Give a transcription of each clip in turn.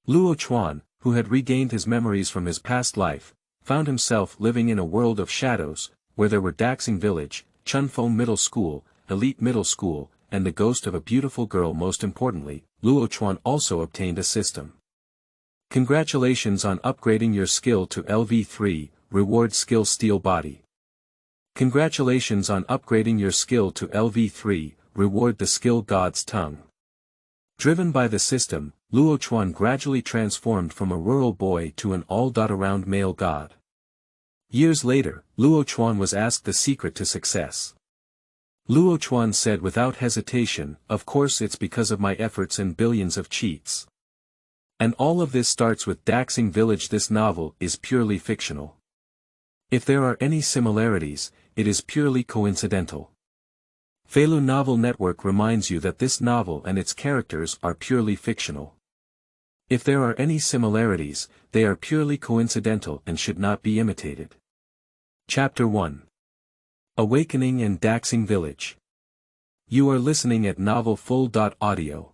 Luochuan, who had regained his memories from his past life, found himself living in a world of shadows, where there were Daxing Village, Chunfeng Middle School, Elite Middle School, and the ghost of a beautiful girl. Most importantly, Luochuan also obtained a system. Congratulations on upgrading your skill to LV3, reward skill Steel Body. Congratulations on upgrading your skill to LV3, reward the skill God's Tongue. Driven by the system, Luochuan gradually transformed from a rural boy to an all-around male god. Years later, Luochuan was asked the secret to success. Luochuan said without hesitation, "Of course it's because of my efforts and billions of cheats. And all of this starts with Daxing Village. This novel is purely fictional. If there are any similarities, it is purely coincidental." Feilu Novel Network reminds you that this novel and its characters are purely fictional. If there are any similarities, they are purely coincidental and should not be imitated. Chapter 1. Awakening and Daxing Village. You are listening at Novel Full. Audio.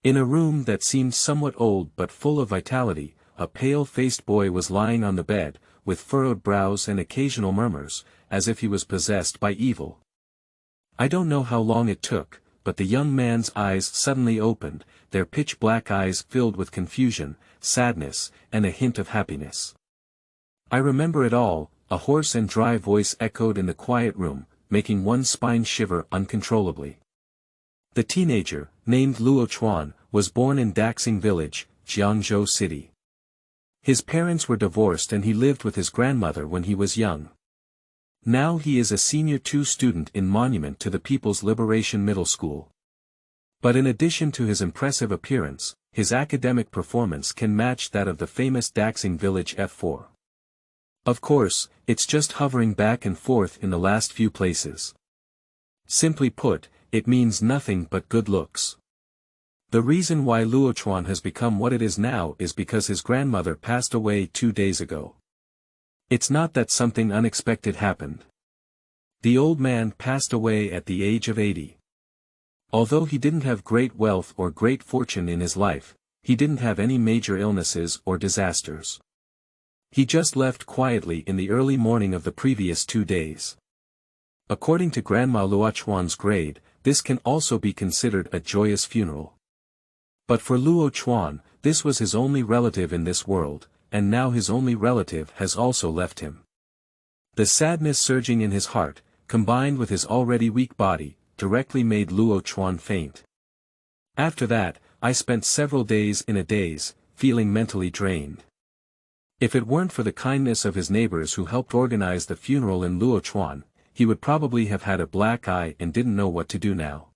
In a room that seemed somewhat old but full of vitality, a pale-faced boy was lying on the bed, with furrowed brows and occasional murmurs, as if he was possessed by evil. I don't know how long it took, but the young man's eyes suddenly opened, their pitch-black eyes filled with confusion, sadness, and a hint of happiness. "I remember it all," a hoarse and dry voice echoed in the quiet room, making one's spine shiver uncontrollably. The teenager, named Luochuan, was born in Daxing Village, Jiangzhou City. His parents were divorced and he lived with his grandmother when he was young. Now he is a Senior 2 student in Monument to the People's Liberation Middle School. But in addition to his impressive appearance, his academic performance can match that of the famous Daxing Village F4. Of course, it's just hovering back and forth in the last few places. Simply put, it means nothing but good looks. The reason why Luochuan has become what it is now is because his grandmother passed away 2 days ago. It's not that something unexpected happened. The old man passed away at the age of 80. Although he didn't have great wealth or great fortune in his life, he didn't have any major illnesses or disasters. He just left quietly in the early morning of the previous 2 days. According to Grandma Luochuan's grade, this can also be considered a joyous funeral. But for Luochuan, this was his only relative in this world, and now his only relative has also left him. The sadness surging in his heart, combined with his already weak body, directly made Luochuan faint. After that, I spent several days in a daze, feeling mentally drained. If it weren't for the kindness of his neighbors who helped organize the funeral in Luochuan, he would probably have had a black eye and didn't know what to do now.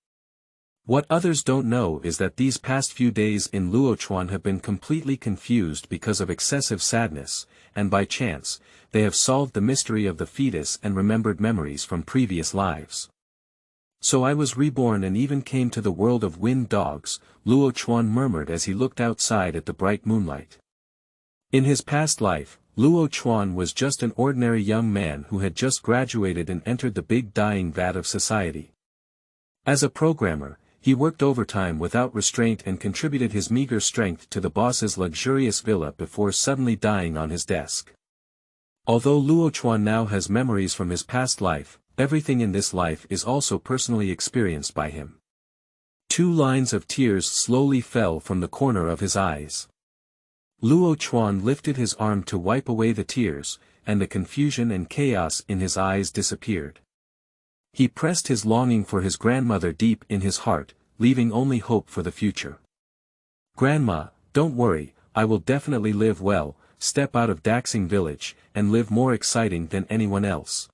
What others don't know is that these past few days in Luochuan have been completely confused because of excessive sadness, and by chance, they have solved the mystery of the fetus and remembered memories from previous lives. "So I was reborn and even came to the world of wind dogs," Luochuan murmured as he looked outside at the bright moonlight. In his past life, Luochuan was just an ordinary young man who had just graduated and entered the big dying vat of society. As a programmer, he worked overtime without restraint and contributed his meager strength to the boss's luxurious villa before suddenly dying on his desk. Although Luochuan now has memories from his past life, everything in this life is also personally experienced by him. 2 lines of tears slowly fell from the corner of his eyes. Luochuan lifted his arm to wipe away the tears, and the confusion and chaos in his eyes disappeared. He pressed his longing for his grandmother deep in his heart, leaving only hope for the future. "Grandma, don't worry, I will definitely live well, step out of Daxing Village, and live more exciting than anyone else."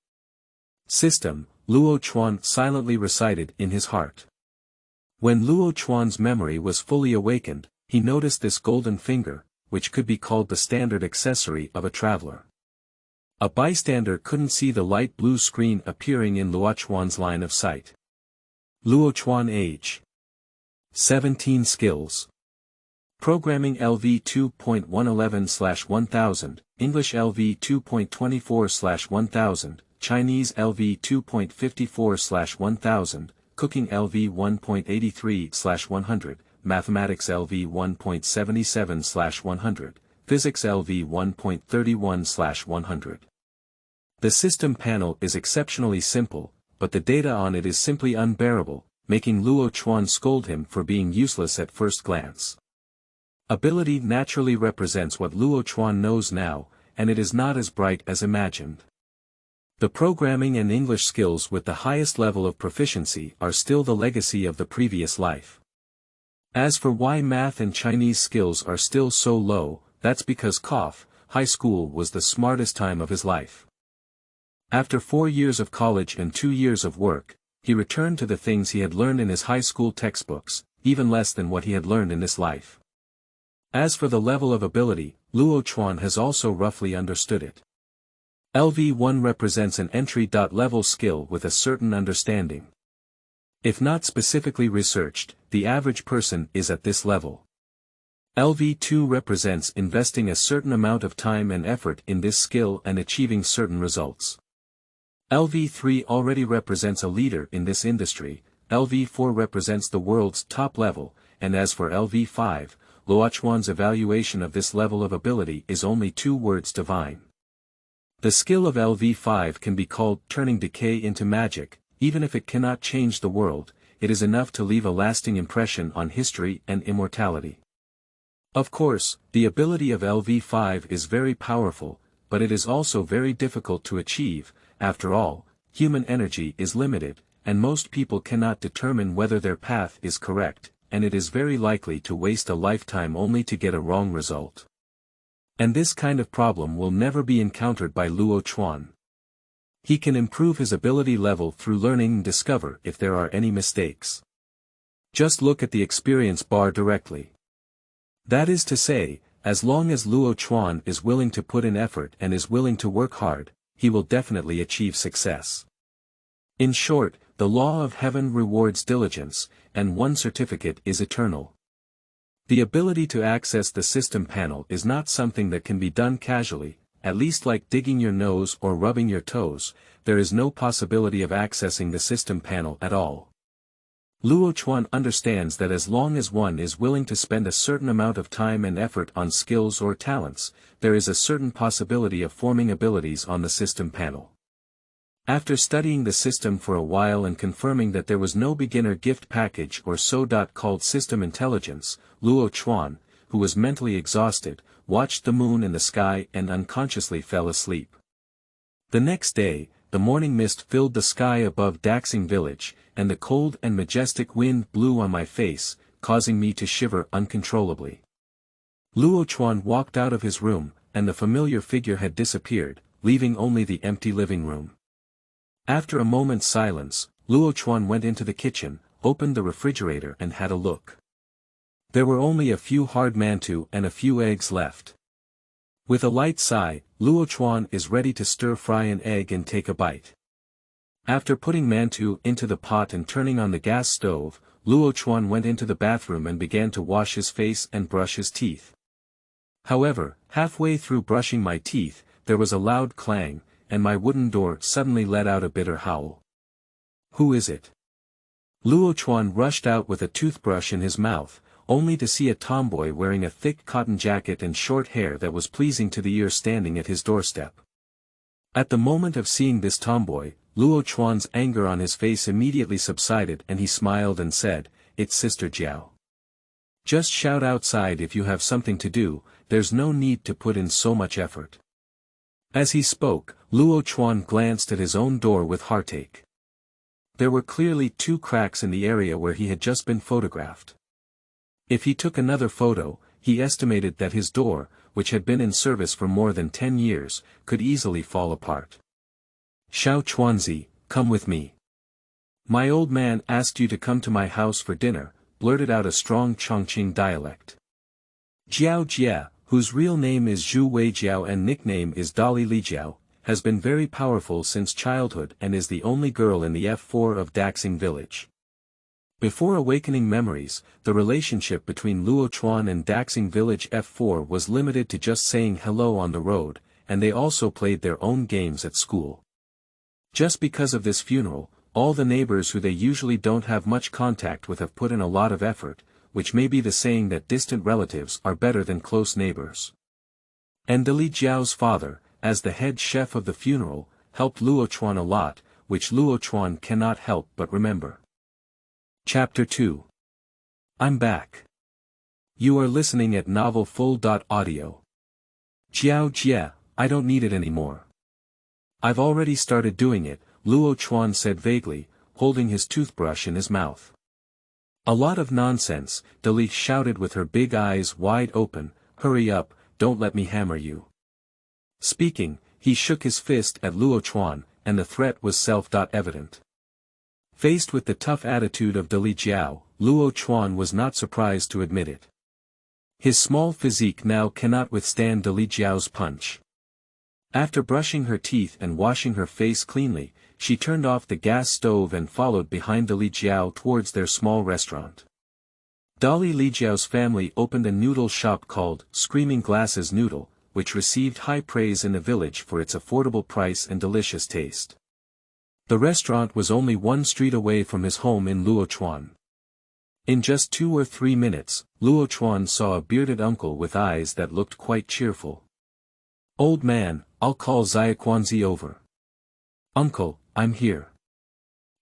System, Luochuan silently recited in his heart. When Luochuan's memory was fully awakened, he noticed this golden finger, which could be called the standard accessory of a traveler. A bystander couldn't see the light blue screen appearing in Luochuan's line of sight. Luochuan age. 17 skills. Programming LV 2.111/1000, English LV 2.24/1000, Chinese LV 2.54/1000, Cooking LV 1.83/100, Mathematics LV 1.77/100, Physics LV 1.31/100. The system panel is exceptionally simple, but the data on it is simply unbearable, making Luochuan scold him for being useless at first glance. Ability naturally represents what Luochuan knows now, and it is not as bright as imagined. The programming and English skills with the highest level of proficiency are still the legacy of the previous life. As for why math and Chinese skills are still so low, that's because high school was the smartest time of his life. After 4 years of college and 2 years of work, he returned to the things he had learned in his high school textbooks, even less than what he had learned in this life. As for the level of ability, Luochuan has also roughly understood it. LV1 represents an entry-level skill with a certain understanding. If not specifically researched, the average person is at this level. LV2 represents investing a certain amount of time and effort in this skill and achieving certain results. LV3 already represents a leader in this industry, LV4 represents the world's top level, and as for LV5, Luochuan's evaluation of this level of ability is only 2 words divine. The skill of LV5 can be called turning decay into magic. Even if it cannot change the world, it is enough to leave a lasting impression on history and immortality. Of course, the ability of LV5 is very powerful, but it is also very difficult to achieve. After all, human energy is limited, and most people cannot determine whether their path is correct, and it is very likely to waste a lifetime only to get a wrong result. And this kind of problem will never be encountered by Luochuan. He can improve his ability level through learning and discover if there are any mistakes. Just look at the experience bar directly. That is to say, as long as Luochuan is willing to put in effort and is willing to work hard, he will definitely achieve success. In short, the law of heaven rewards diligence, and one certificate is eternal. The ability to access the system panel is not something that can be done casually, at least like digging your nose or rubbing your toes. There is no possibility of accessing the system panel at all. Luochuan understands that as long as one is willing to spend a certain amount of time and effort on skills or talents, there is a certain possibility of forming abilities on the system panel. After studying the system for a while and confirming that there was no beginner gift package or so-called system intelligence, Luochuan, who was mentally exhausted, watched the moon in the sky and unconsciously fell asleep. The next day, the morning mist filled the sky above Daxing Village, and the cold and majestic wind blew on my face, causing me to shiver uncontrollably. Luochuan walked out of his room, and the familiar figure had disappeared, leaving only the empty living room. After a moment's silence, Luochuan went into the kitchen, opened the refrigerator and had a look. There were only a few hard mantou and a few eggs left. With a light sigh, Luochuan is ready to stir-fry an egg and take a bite. After putting mantou into the pot and turning on the gas stove, Luochuan went into the bathroom and began to wash his face and brush his teeth. However, halfway through brushing my teeth, there was a loud clang, and my wooden door suddenly let out a bitter howl. "Who is it?" Luochuan rushed out with a toothbrush in his mouth, only to see a tomboy wearing a thick cotton jacket and short hair that was pleasing to the ear standing at his doorstep. At the moment of seeing this tomboy, Luochuan's anger on his face immediately subsided and he smiled and said, "It's Sister Jiao. Just shout outside if you have something to do, there's no need to put in so much effort." As he spoke, Luochuan glanced at his own door with heartache. There were clearly 2 cracks in the area where he had just been photographed. If he took another photo, he estimated that his door, which had been in service for more than 10 years, could easily fall apart. "Xiao Chuanzi, come with me. My old man asked you to come to my house for dinner," blurted out a strong Chongqing dialect. Jiao Jia, whose real name is Zhu Weijiao and nickname is Dali Lijiao, has been very powerful since childhood and is the only girl in the F4 of Daxing Village. Before awakening memories, the relationship between Luochuan and Daxing Village F4 was limited to just saying hello on the road, and they also played their own games at school. Just because of this funeral, all the neighbors who they usually don't have much contact with have put in a lot of effort. which may be the saying that distant relatives are better than close neighbors. And Li Jiao's father, as the head chef of the funeral, helped Luochuan a lot, which Luochuan cannot help but remember. Chapter 2. I'm back. You are listening at novelfull.audio. Jiao Jie, I don't need it anymore. I've already started doing it, Luochuan said vaguely, holding his toothbrush in his mouth. A lot of nonsense, Li shouted with her big eyes wide open, hurry up, don't let me hammer you. Speaking, he shook his fist at Luochuan, and the threat was self-evident. Faced with the tough attitude of Li Jiao, Luochuan was not surprised to admit it. His small physique now cannot withstand Li Jiao's punch. After brushing her teeth and washing her face cleanly, she turned off the gas stove and followed behind Li Jiao towards their small restaurant. Li Jiao's family opened a noodle shop called Screaming Glasses Noodle, which received high praise in the village for its affordable price and delicious taste. The restaurant was only one street away from his home in Luochuan. In just 2 or 3 minutes, Luochuan saw a bearded uncle with eyes that looked quite cheerful. Old man, I'll call Xiaquanzi over. Uncle, I'm here.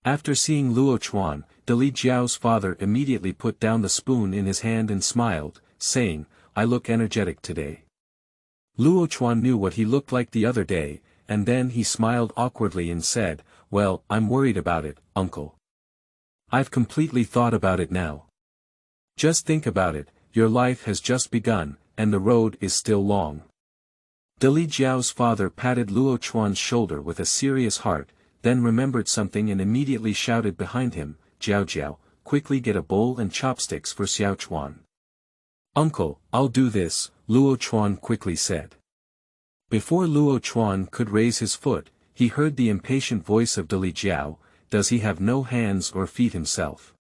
After seeing Luochuan, Li Jiao's father immediately put down the spoon in his hand and smiled, saying, I look energetic today. Luochuan knew what he looked like the other day, and then he smiled awkwardly and said, well, I'm worried about it, uncle. I've completely thought about it now. Just think about it, your life has just begun, and the road is still long. Li Jiao's father patted Luochuan's shoulder with a serious heart, then remembered something and immediately shouted behind him, Jiao Jiao, quickly get a bowl and chopsticks for Xiaochuan. Uncle, I'll do this, Luochuan quickly said. Before Luochuan could raise his foot, he heard the impatient voice of Li Jiao, does he have no hands or feet himself?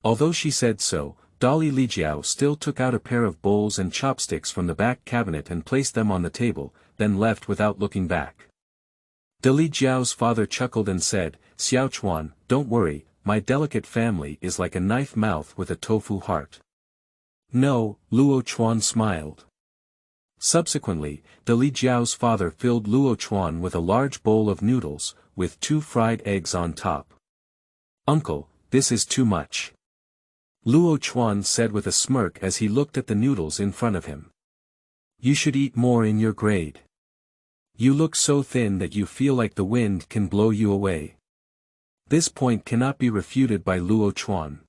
Although she said so, Li Jiao still took out a pair of bowls and chopsticks from the back cabinet and placed them on the table, then left without looking back. Li Jiao's father chuckled and said, Xiaochuan, don't worry, my delicate family is like a knife mouth with a tofu heart. No, Luochuan smiled. Subsequently, Li Jiao's father filled Luochuan with a large bowl of noodles, with 2 fried eggs on top. Uncle, this is too much. Luochuan said with a smirk as he looked at the noodles in front of him. You should eat more in your grade. You look so thin that you feel like the wind can blow you away. This point cannot be refuted by Luochuan.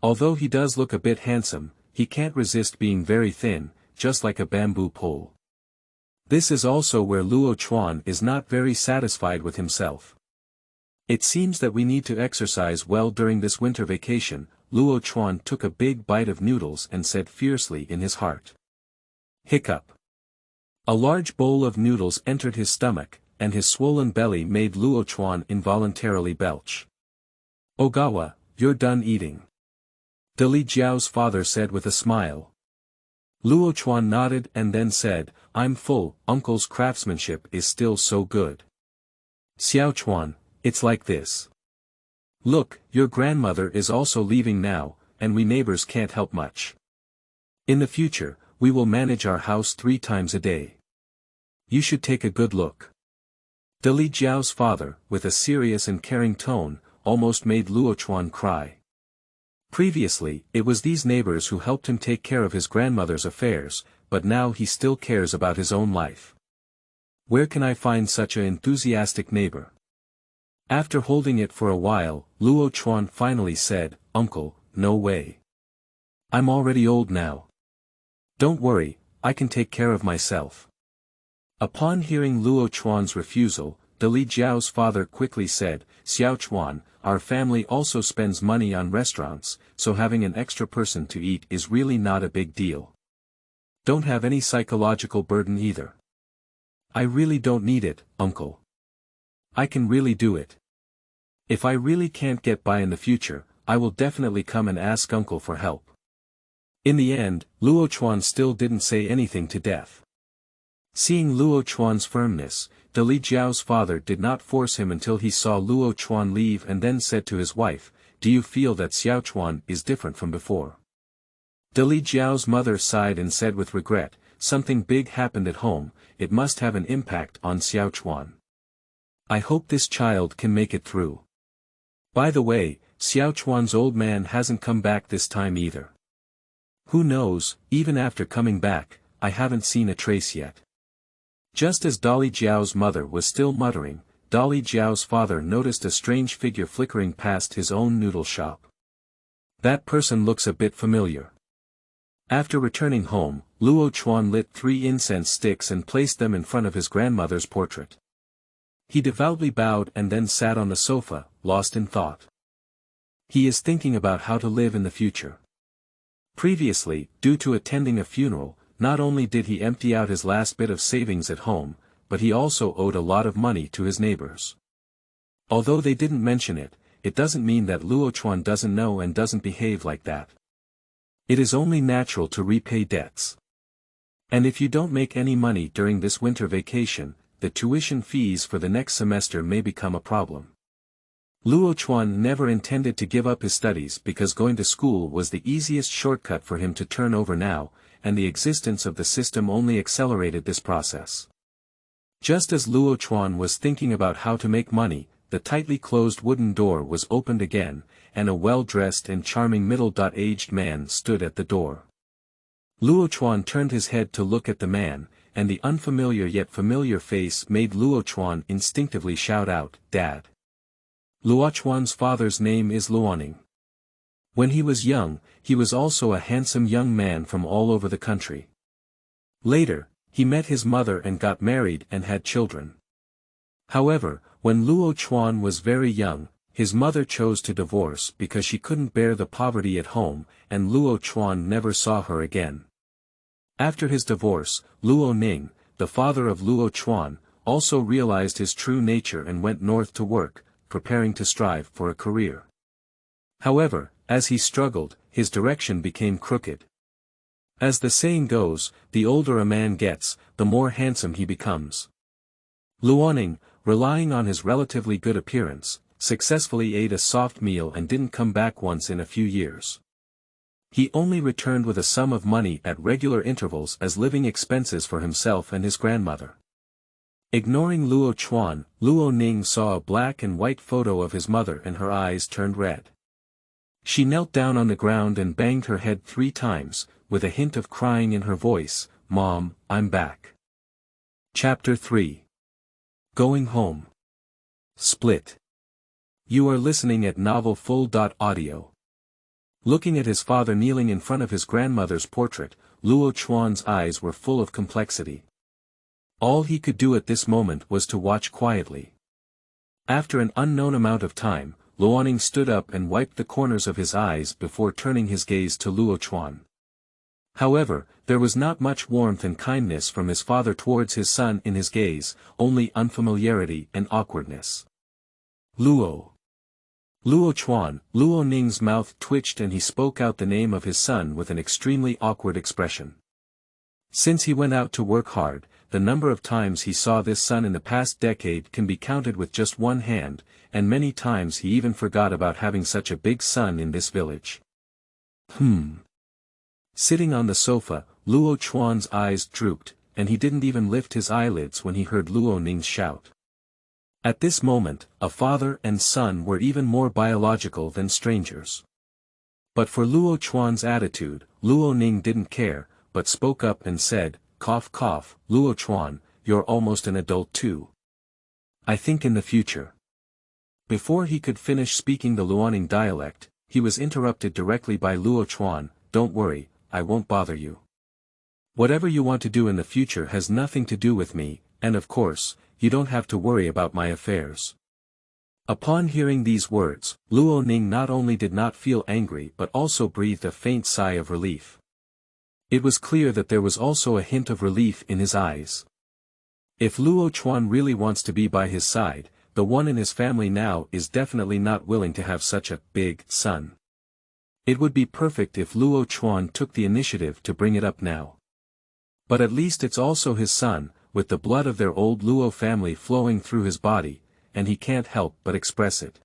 Although he does look a bit handsome, he can't resist being very thin, just like a bamboo pole. This is also where Luochuan is not very satisfied with himself. It seems that we need to exercise well during this winter vacation, Luochuan took a big bite of noodles and said fiercely in his heart. Hiccup. A large bowl of noodles entered his stomach, and his swollen belly made Luochuan involuntarily belch. Ogawa, you're done eating. Li Jiao's father said with a smile. Luochuan nodded and then said, I'm full, uncle's craftsmanship is still so good. Xiaochuan, it's like this. Look, your grandmother is also leaving now, and we neighbors can't help much. In the future, we will manage our house 3 times a day. You should take a good look. Li Jiao's father, with a serious and caring tone, almost made Luochuan cry. Previously, it was these neighbors who helped him take care of his grandmother's affairs, but now he still cares about his own life. Where can I find such an enthusiastic neighbor? After holding it for a while, Luochuan finally said, Uncle, no way. I'm already old now. Don't worry, I can take care of myself. Upon hearing Luochuan's refusal, Li Jiao's father quickly said, Xiaochuan, our family also spends money on restaurants, so having an extra person to eat is really not a big deal. Don't have any psychological burden either. I really don't need it, uncle. I can really do it. If I really can't get by in the future, I will definitely come and ask uncle for help. In the end, Luochuan still didn't say anything to death. Seeing Luochuan's firmness, Li Jiao's father did not force him until he saw Luochuan leave and then said to his wife, Do you feel that Xiaochuan is different from before? Li Jiao's mother sighed and said with regret, something big happened at home, it must have an impact on Xiaochuan. I hope this child can make it through. By the way, Xiaochuan's old man hasn't come back this time either. Who knows, even after coming back, I haven't seen a trace yet. Just as Li Jiao's mother was still muttering, Li Jiao's father noticed a strange figure flickering past his own noodle shop. That person looks a bit familiar. After returning home, Luochuan lit 3 incense sticks and placed them in front of his grandmother's portrait. He devoutly bowed and then sat on the sofa, lost in thought. He is thinking about how to live in the future. Previously, due to attending a funeral, not only did he empty out his last bit of savings at home, but he also owed a lot of money to his neighbors. Although they didn't mention it, it doesn't mean that Luochuan doesn't know and doesn't behave like that. It is only natural to repay debts. And if you don't make any money during this winter vacation, the tuition fees for the next semester may become a problem. Luochuan never intended to give up his studies because going to school was the easiest shortcut for him to turn over now, and the existence of the system only accelerated this process. Just as Luochuan was thinking about how to make money, the tightly closed wooden door was opened again, and a well-dressed and charming middle-aged man stood at the door. Luochuan turned his head to look at the man, and the unfamiliar yet familiar face made Luochuan instinctively shout out, "Dad." Luochuan's father's name is Luoning. When he was young, he was also a handsome young man from all over the country. Later, he met his mother and got married and had children. However, when Luochuan was very young, his mother chose to divorce because she couldn't bear the poverty at home, and Luochuan never saw her again. After his divorce, Luoning, the father of Luochuan, also realized his true nature and went north to work, preparing to strive for a career. However, as he struggled, his direction became crooked. As the saying goes, the older a man gets, the more handsome he becomes. Luoning, relying on his relatively good appearance, successfully ate a soft meal and didn't come back once in a few years. He only returned with a sum of money at regular intervals as living expenses for himself and his grandmother. Ignoring Luochuan, Luoning saw a black and white photo of his mother and her eyes turned red. She knelt down on the ground and banged her head 3 times, with a hint of crying in her voice, "Mom, I'm back." Chapter 3. Going Home. Split. You are listening at novelfull.audio. Looking at his father kneeling in front of his grandmother's portrait, Luochuan's eyes were full of complexity. All he could do at this moment was to watch quietly. After an unknown amount of time, Luoning stood up and wiped the corners of his eyes before turning his gaze to Luochuan. However, there was not much warmth and kindness from his father towards his son in his gaze, only unfamiliarity and awkwardness. Luochuan, Luoning's mouth twitched and he spoke out the name of his son with an extremely awkward expression. Since he went out to work hard, the number of times he saw this son in the past decade can be counted with just one hand, and many times he even forgot about having such a big son in this village. Sitting on the sofa, Luochuan's eyes drooped, and he didn't even lift his eyelids when he heard Luoning's shout. At this moment, a father and son were even more biological than strangers. But for Luochuan's attitude, Luoning didn't care, but spoke up and said, "Cough cough, Luochuan, you're almost an adult too. I think in the future." Before he could finish speaking the Luoning dialect, he was interrupted directly by Luochuan, "Don't worry, I won't bother you. Whatever you want to do in the future has nothing to do with me, and of course, you don't have to worry about my affairs." Upon hearing these words, Luoning not only did not feel angry but also breathed a faint sigh of relief. It was clear that there was also a hint of relief in his eyes. If Luochuan really wants to be by his side, the one in his family now is definitely not willing to have such a big son. It would be perfect if Luochuan took the initiative to bring it up now. But at least it's also his son, with the blood of their old Luo family flowing through his body, and he can't help but express it.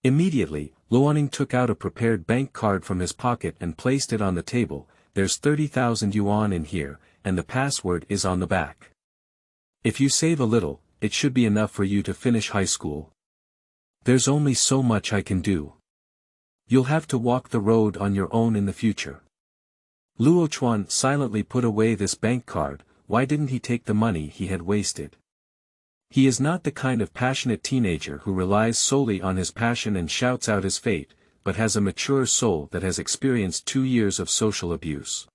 Immediately, Luoning took out a prepared bank card from his pocket and placed it on the table. There's 30,000 yuan in here, and the password is on the back. If you save a little, it should be enough for you to finish high school. There's only so much I can do. You'll have to walk the road on your own in the future. Luochuan silently put away this bank card. Why didn't he take the money he had wasted? He is not the kind of passionate teenager who relies solely on his passion and shouts out his fate, but has a mature soul that has experienced 2 years of social abuse.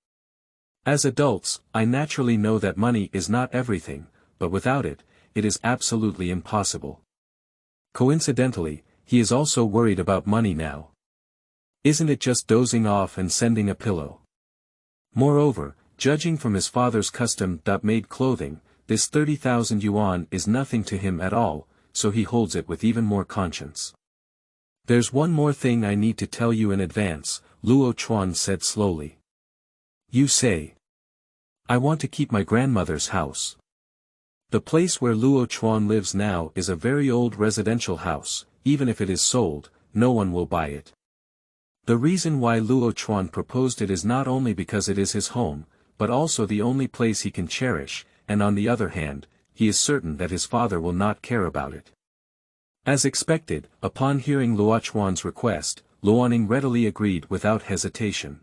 As adults, I naturally know that money is not everything, but without it, it is absolutely impossible. Coincidentally, he is also worried about money now. Isn't it just dozing off and sending a pillow? Moreover, judging from his father's custom-made clothing, this 30,000 yuan is nothing to him at all, so he holds it with even more conscience. There's one more thing I need to tell you in advance, Luochuan said slowly. You say. I want to keep my grandmother's house. The place where Luochuan lives now is a very old residential house. Even if it is sold, no one will buy it. The reason why Luochuan proposed it is not only because it is his home, but also the only place he can cherish, and on the other hand, he is certain that his father will not care about it. As expected, upon hearing Luochuan's request, Luoning readily agreed without hesitation.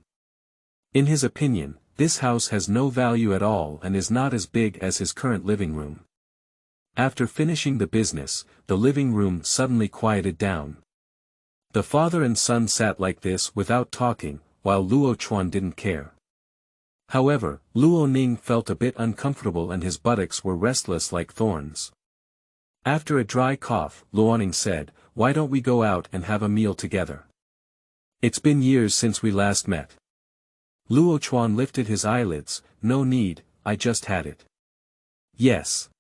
In his opinion, this house has no value at all and is not as big as his current living room. After finishing the business, the living room suddenly quieted down. The father and son sat like this without talking, while Luochuan didn't care. However, Luoning felt a bit uncomfortable and his buttocks were restless like thorns. After a dry cough, Luoning said, "Why don't we go out and have a meal together? It's been years since we last met." Luochuan lifted his eyelids. "No need, I just had it." "Yes.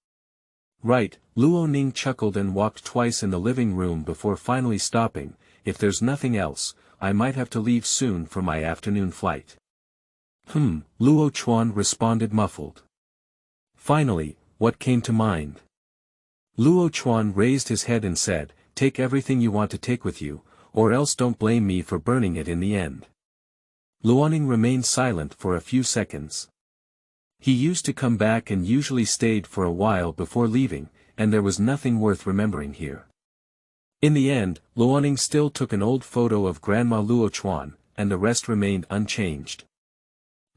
Right," Luoning chuckled and walked twice in the living room before finally stopping. "If there's nothing else, I might have to leave soon for my afternoon flight." Luochuan responded muffled. Finally, what came to mind? Luochuan raised his head and said, "Take everything you want to take with you, or else don't blame me for burning it in the end." Luoning remained silent for a few seconds. He used to come back and usually stayed for a while before leaving, and there was nothing worth remembering here. In the end, Luoning still took an old photo of Grandma Luochuan, and the rest remained unchanged.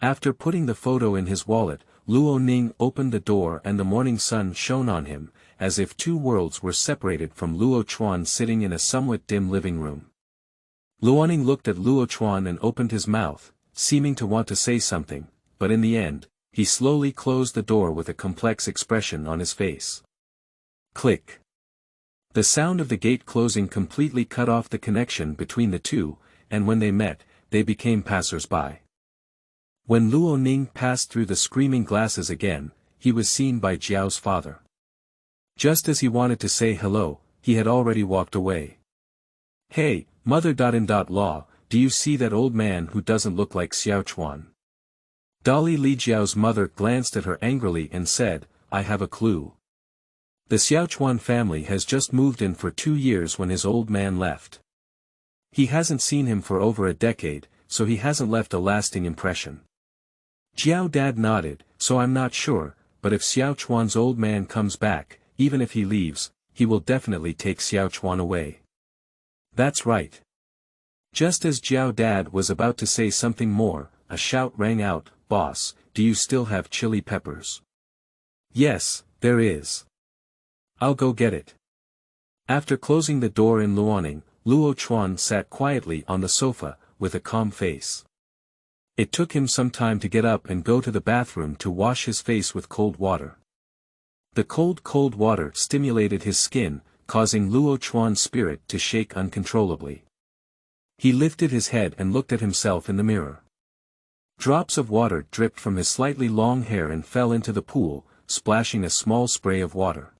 After putting the photo in his wallet, Luoning opened the door and the morning sun shone on him, as if two worlds were separated from Luochuan sitting in a somewhat dim living room. Luoning looked at Luochuan and opened his mouth, seeming to want to say something, but in the end, he slowly closed the door with a complex expression on his face. Click. The sound of the gate closing completely cut off the connection between the two, and when they met, they became passers-by. When Luoning passed through the screaming glasses again, he was seen by Jiao's father. Just as he wanted to say hello, he had already walked away. "Hey, mother-in-law, do you see that old man who doesn't look like Xiaochuan?" Dali Li Jiao's mother glanced at her angrily and said, "I have a clue. The Xiaochuan family has just moved in for 2 years when his old man left. He hasn't seen him for over a decade, so he hasn't left a lasting impression." Jiao Dad nodded, "So I'm not sure, but if Xiaochuan's old man comes back, even if he leaves, he will definitely take Xiaochuan away." "That's right." Just as Jiao Dad was about to say something more, a shout rang out, "Boss, do you still have chili peppers?" "Yes, there is. I'll go get it." After closing the door in Luoning, Luochuan sat quietly on the sofa, with a calm face. It took him some time to get up and go to the bathroom to wash his face with cold water. The cold water stimulated his skin, causing Luochuan's spirit to shake uncontrollably. He lifted his head and looked at himself in the mirror. Drops of water dripped from his slightly long hair and fell into the pool, splashing a small spray of water.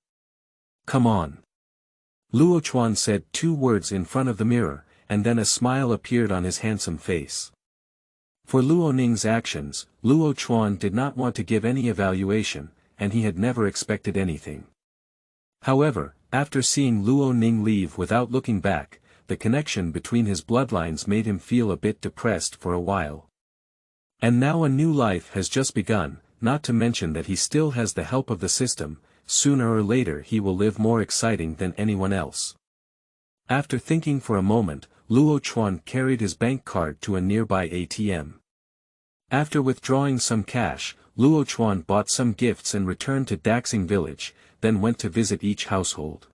"Come on." Luochuan said 2 words in front of the mirror, and then a smile appeared on his handsome face. For Luoning's actions, Luochuan did not want to give any evaluation, and he had never expected anything. However, after seeing Luoning leave without looking back, the connection between his bloodlines made him feel a bit depressed for a while. And now a new life has just begun, not to mention that he still has the help of the system. Sooner or later he will live more exciting than anyone else. After thinking for a moment, Luochuan carried his bank card to a nearby ATM. After withdrawing some cash, Luochuan bought some gifts and returned to Daxing Village, then went to visit each household.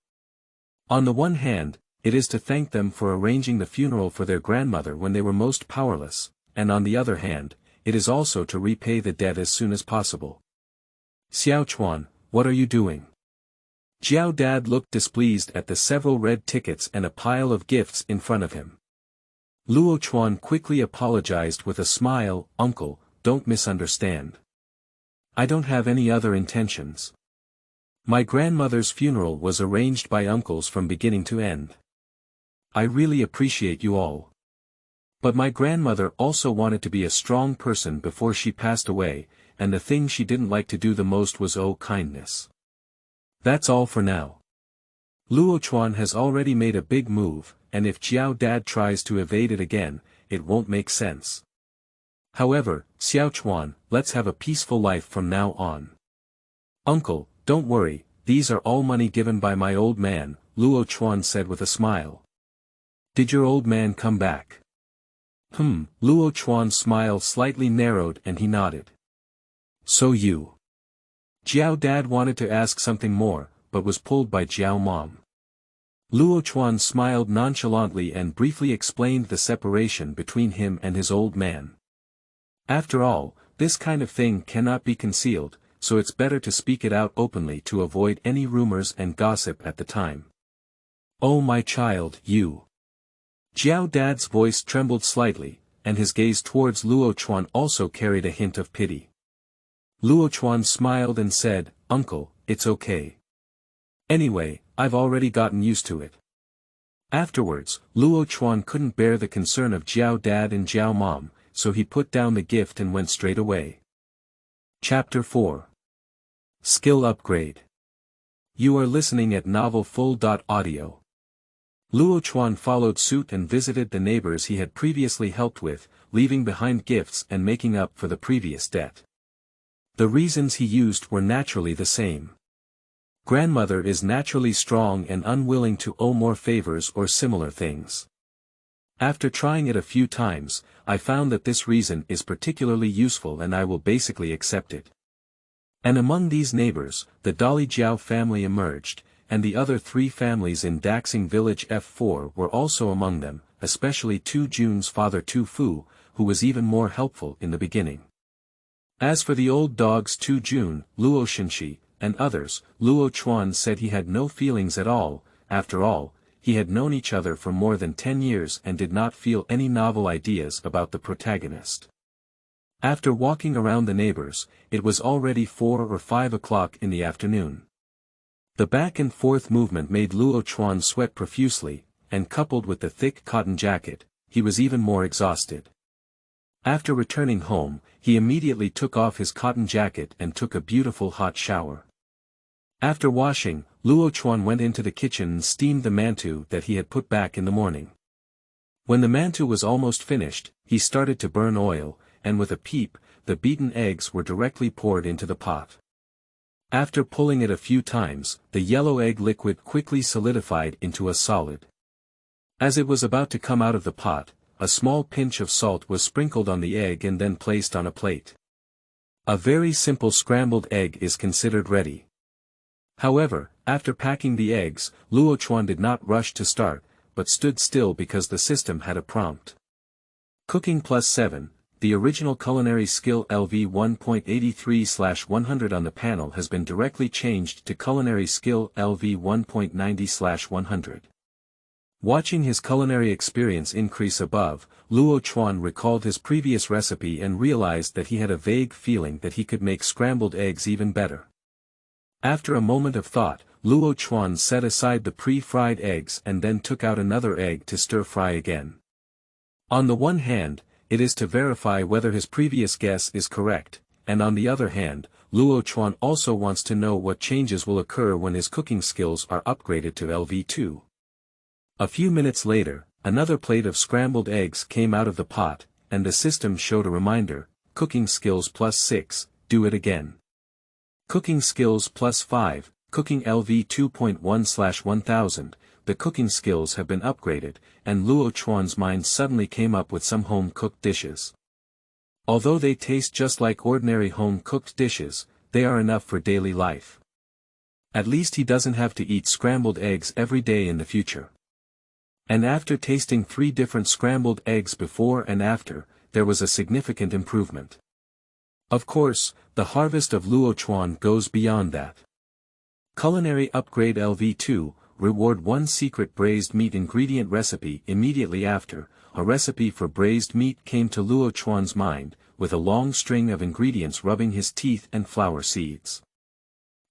On the one hand, it is to thank them for arranging the funeral for their grandmother when they were most powerless, and on the other hand, it is also to repay the debt as soon as possible. Xiaochuan, what are you doing? Jiao Dad looked displeased at the several red tickets and a pile of gifts in front of him. Luochuan quickly apologized with a smile, "Uncle, don't misunderstand. I don't have any other intentions. My grandmother's funeral was arranged by uncles from beginning to end. I really appreciate you all. But my grandmother also wanted to be a strong person before she passed away, and the thing she didn't like to do the most was owe kindness. That's all for now. Luochuan has already made a big move, and if Jiao Dad tries to evade it again, it won't make sense. However, Xiaochuan, let's have a peaceful life from now on." "Uncle, don't worry, these are all money given by my old man," Luochuan said with a smile. "Did your old man come back?" Luochuan's smile slightly narrowed and he nodded. "So you." Jiao Dad wanted to ask something more, but was pulled by Jiao Mom. Luochuan smiled nonchalantly and briefly explained the separation between him and his old man. After all, this kind of thing cannot be concealed, so it's better to speak it out openly to avoid any rumors and gossip at the time. "Oh my child, you." Jiao Dad's voice trembled slightly, and his gaze towards Luochuan also carried a hint of pity. Luochuan smiled and said, "Uncle, it's okay. Anyway, I've already gotten used to it." Afterwards, Luochuan couldn't bear the concern of Jiao Dad and Jiao Mom, so he put down the gift and went straight away. Chapter 4. Skill Upgrade. You are listening at novelfull.audio. Luochuan followed suit and visited the neighbors he had previously helped with, leaving behind gifts and making up for the previous debt. The reasons he used were naturally the same. Grandmother is naturally strong and unwilling to owe more favors or similar things. After trying it a few times, I found that this reason is particularly useful and I will basically accept it. And among these neighbors, the Dali Jiao family emerged, and the other three families in Daxing Village F4 were also among them, especially Tu Jun's father Tu Fu, who was even more helpful in the beginning. As for the old dogs Tu Jun, Luo Shenxi, and others, Luochuan said he had no feelings at all. After all, he had known each other for more than 10 years and did not feel any novel ideas about the protagonist. After walking around the neighbors, it was already 4 or 5 o'clock in the afternoon. The back and forth movement made Luochuan sweat profusely, and coupled with the thick cotton jacket, he was even more exhausted. After returning home, he immediately took off his cotton jacket and took a beautiful hot shower. After washing, Luochuan went into the kitchen and steamed the mantou that he had put back in the morning. When the mantou was almost finished, he started to burn oil, and with a peep, the beaten eggs were directly poured into the pot. After pulling it a few times, the yellow egg liquid quickly solidified into a solid. As it was about to come out of the pot, a small pinch of salt was sprinkled on the egg and then placed on a plate. A very simple scrambled egg is considered ready. However, after packing the eggs, Luochuan did not rush to start, but stood still because the system had a prompt. Cooking +7, the original culinary skill LV 1.83/100 on the panel has been directly changed to culinary skill LV 1.90/100. Watching his culinary experience increase above, Luochuan recalled his previous recipe and realized that he had a vague feeling that he could make scrambled eggs even better. After a moment of thought, Luochuan set aside the pre-fried eggs and then took out another egg to stir-fry again. On the one hand, it is to verify whether his previous guess is correct, and on the other hand, Luochuan also wants to know what changes will occur when his cooking skills are upgraded to LV2. A few minutes later, another plate of scrambled eggs came out of the pot, and the system showed a reminder, cooking skills +6, do it again. Cooking skills +5, cooking LV 2.1/1000, the cooking skills have been upgraded, and Luochuan's mind suddenly came up with some home-cooked dishes. Although they taste just like ordinary home-cooked dishes, they are enough for daily life. At least he doesn't have to eat scrambled eggs every day in the future. And after tasting 3 different scrambled eggs before and after, there was a significant improvement. Of course, the harvest of Luochuan goes beyond that. Culinary upgrade LV2, reward 1 secret braised meat ingredient recipe. Immediately after, a recipe for braised meat came to Luochuan's mind, with a long string of ingredients rubbing his teeth and flower seeds.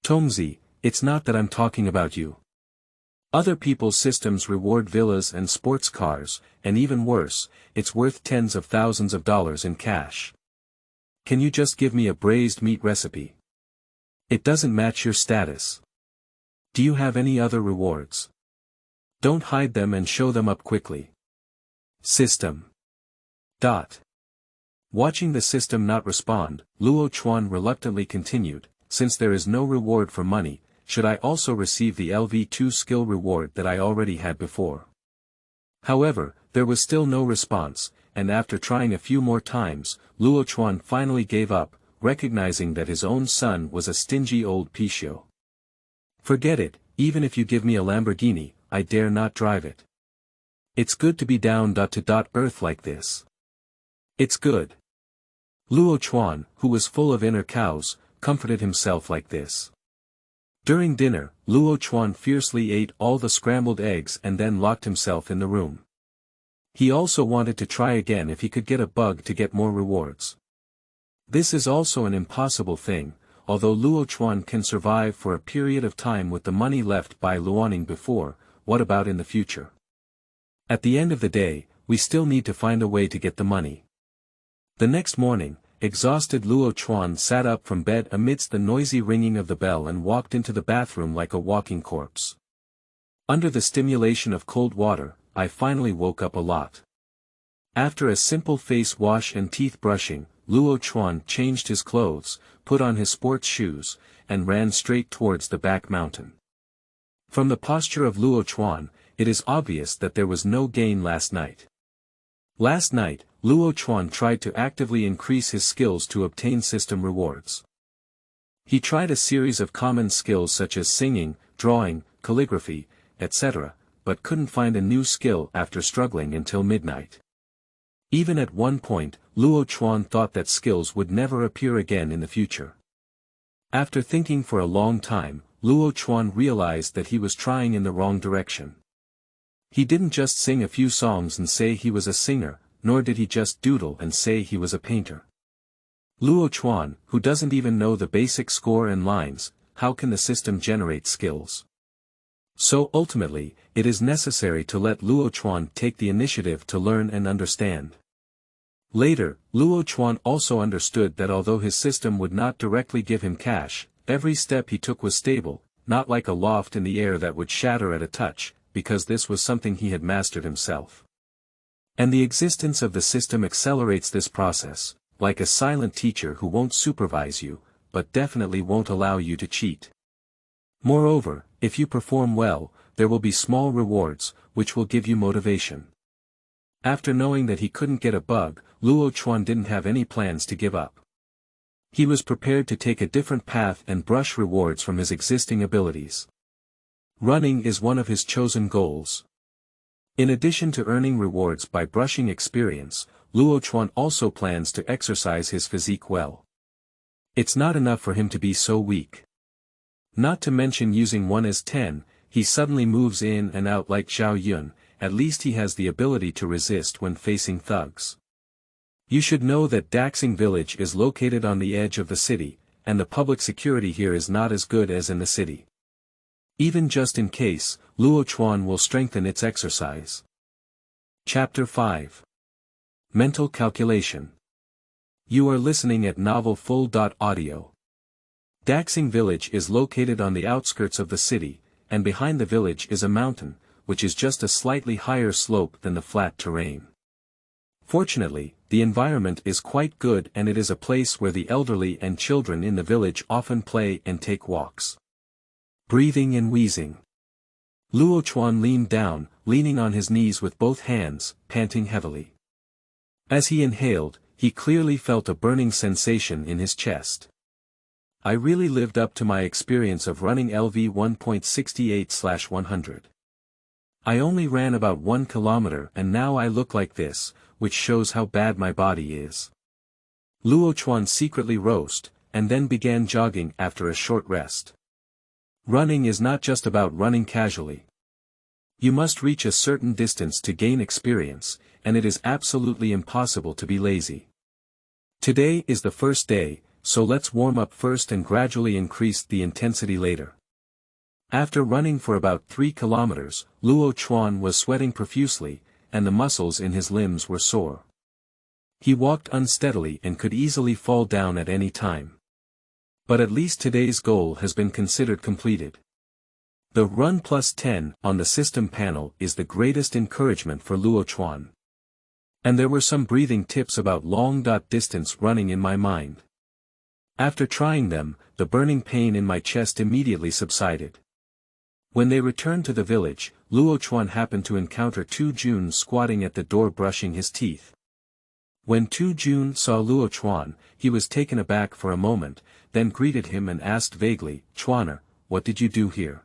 Tongzi, it's not that I'm talking about you. Other people's systems reward villas and sports cars, and even worse, it's worth tens of thousands of dollars in cash. Can you just give me a braised meat recipe? It doesn't match your status. Do you have any other rewards? Don't hide them and show them up quickly. System. Watching the system not respond, Luochuan reluctantly continued, since there is no reward for money, should I also receive the LV2 skill reward that I already had before? However, there was still no response, and after trying a few more times, Luochuan finally gave up, recognizing that his own son was a stingy old Piscio. Forget it, even if you give me a Lamborghini, I dare not drive it. It's good to be down to earth like this. It's good. Luochuan, who was full of inner cows, comforted himself like this. During dinner, Luochuan fiercely ate all the scrambled eggs and then locked himself in the room. He also wanted to try again if he could get a bug to get more rewards. This is also an impossible thing, although Luochuan can survive for a period of time with the money left by Luoning before, what about in the future? At the end of the day, we still need to find a way to get the money. The next morning, exhausted Luochuan sat up from bed amidst the noisy ringing of the bell and walked into the bathroom like a walking corpse. Under the stimulation of cold water, I finally woke up a lot. After a simple face wash and teeth brushing, Luochuan changed his clothes, put on his sports shoes, and ran straight towards the back mountain. From the posture of Luochuan, it is obvious that there was no gain last night. Last night, Luochuan tried to actively increase his skills to obtain system rewards. He tried a series of common skills such as singing, drawing, calligraphy, etc., but couldn't find a new skill after struggling until midnight. Even at one point, Luochuan thought that skills would never appear again in the future. After thinking for a long time, Luochuan realized that he was trying in the wrong direction. He didn't just sing a few songs and say he was a singer, nor did he just doodle and say he was a painter. Luochuan, who doesn't even know the basic score and lines, how can the system generate skills? So ultimately, it is necessary to let Luochuan take the initiative to learn and understand. Later, Luochuan also understood that although his system would not directly give him cash, every step he took was stable, not like a loft in the air that would shatter at a touch, because this was something he had mastered himself. And the existence of the system accelerates this process, like a silent teacher who won't supervise you, but definitely won't allow you to cheat. Moreover, if you perform well, there will be small rewards, which will give you motivation. After knowing that he couldn't get a bug, Luochuan didn't have any plans to give up. He was prepared to take a different path and brush rewards from his existing abilities. Running is one of his chosen goals. In addition to earning rewards by brushing experience, Luochuan also plans to exercise his physique well. It's not enough for him to be so weak. Not to mention using 1-10, he suddenly moves in and out like Zhao Yun, at least he has the ability to resist when facing thugs. You should know that Daxing Village is located on the edge of the city, and the public security here is not as good as in the city. Even just in case, Luochuan will strengthen its exercise. Chapter 5. Mental Calculation. You are listening at novelfull.audio. Daxing Village is located on the outskirts of the city, and behind the village is a mountain, which is just a slightly higher slope than the flat terrain. Fortunately, the environment is quite good and it is a place where the elderly and children in the village often play and take walks. Breathing and wheezing. Luochuan leaned down, leaning on his knees with both hands, panting heavily. As he inhaled, he clearly felt a burning sensation in his chest. I really lived up to my experience of running LV 1.68/100. I only ran about 1 kilometer and now I look like this, which shows how bad my body is. Luochuan secretly roasted, and then began jogging after a short rest. Running is not just about running casually. You must reach a certain distance to gain experience, and it is absolutely impossible to be lazy. Today is the first day, so let's warm up first and gradually increase the intensity later. After running for about 3 kilometers, Luochuan was sweating profusely, and the muscles in his limbs were sore. He walked unsteadily and could easily fall down at any time. But at least today's goal has been considered completed. The Run Plus 10 on the system panel is the greatest encouragement for Luochuan. And there were some breathing tips about long-distance running in my mind. After trying them, the burning pain in my chest immediately subsided. When they returned to the village, Luochuan happened to encounter Tu Jun squatting at the door brushing his teeth. When Tu Jun saw Luochuan, he was taken aback for a moment, then greeted him and asked vaguely, "Chuaner, what did you do here?"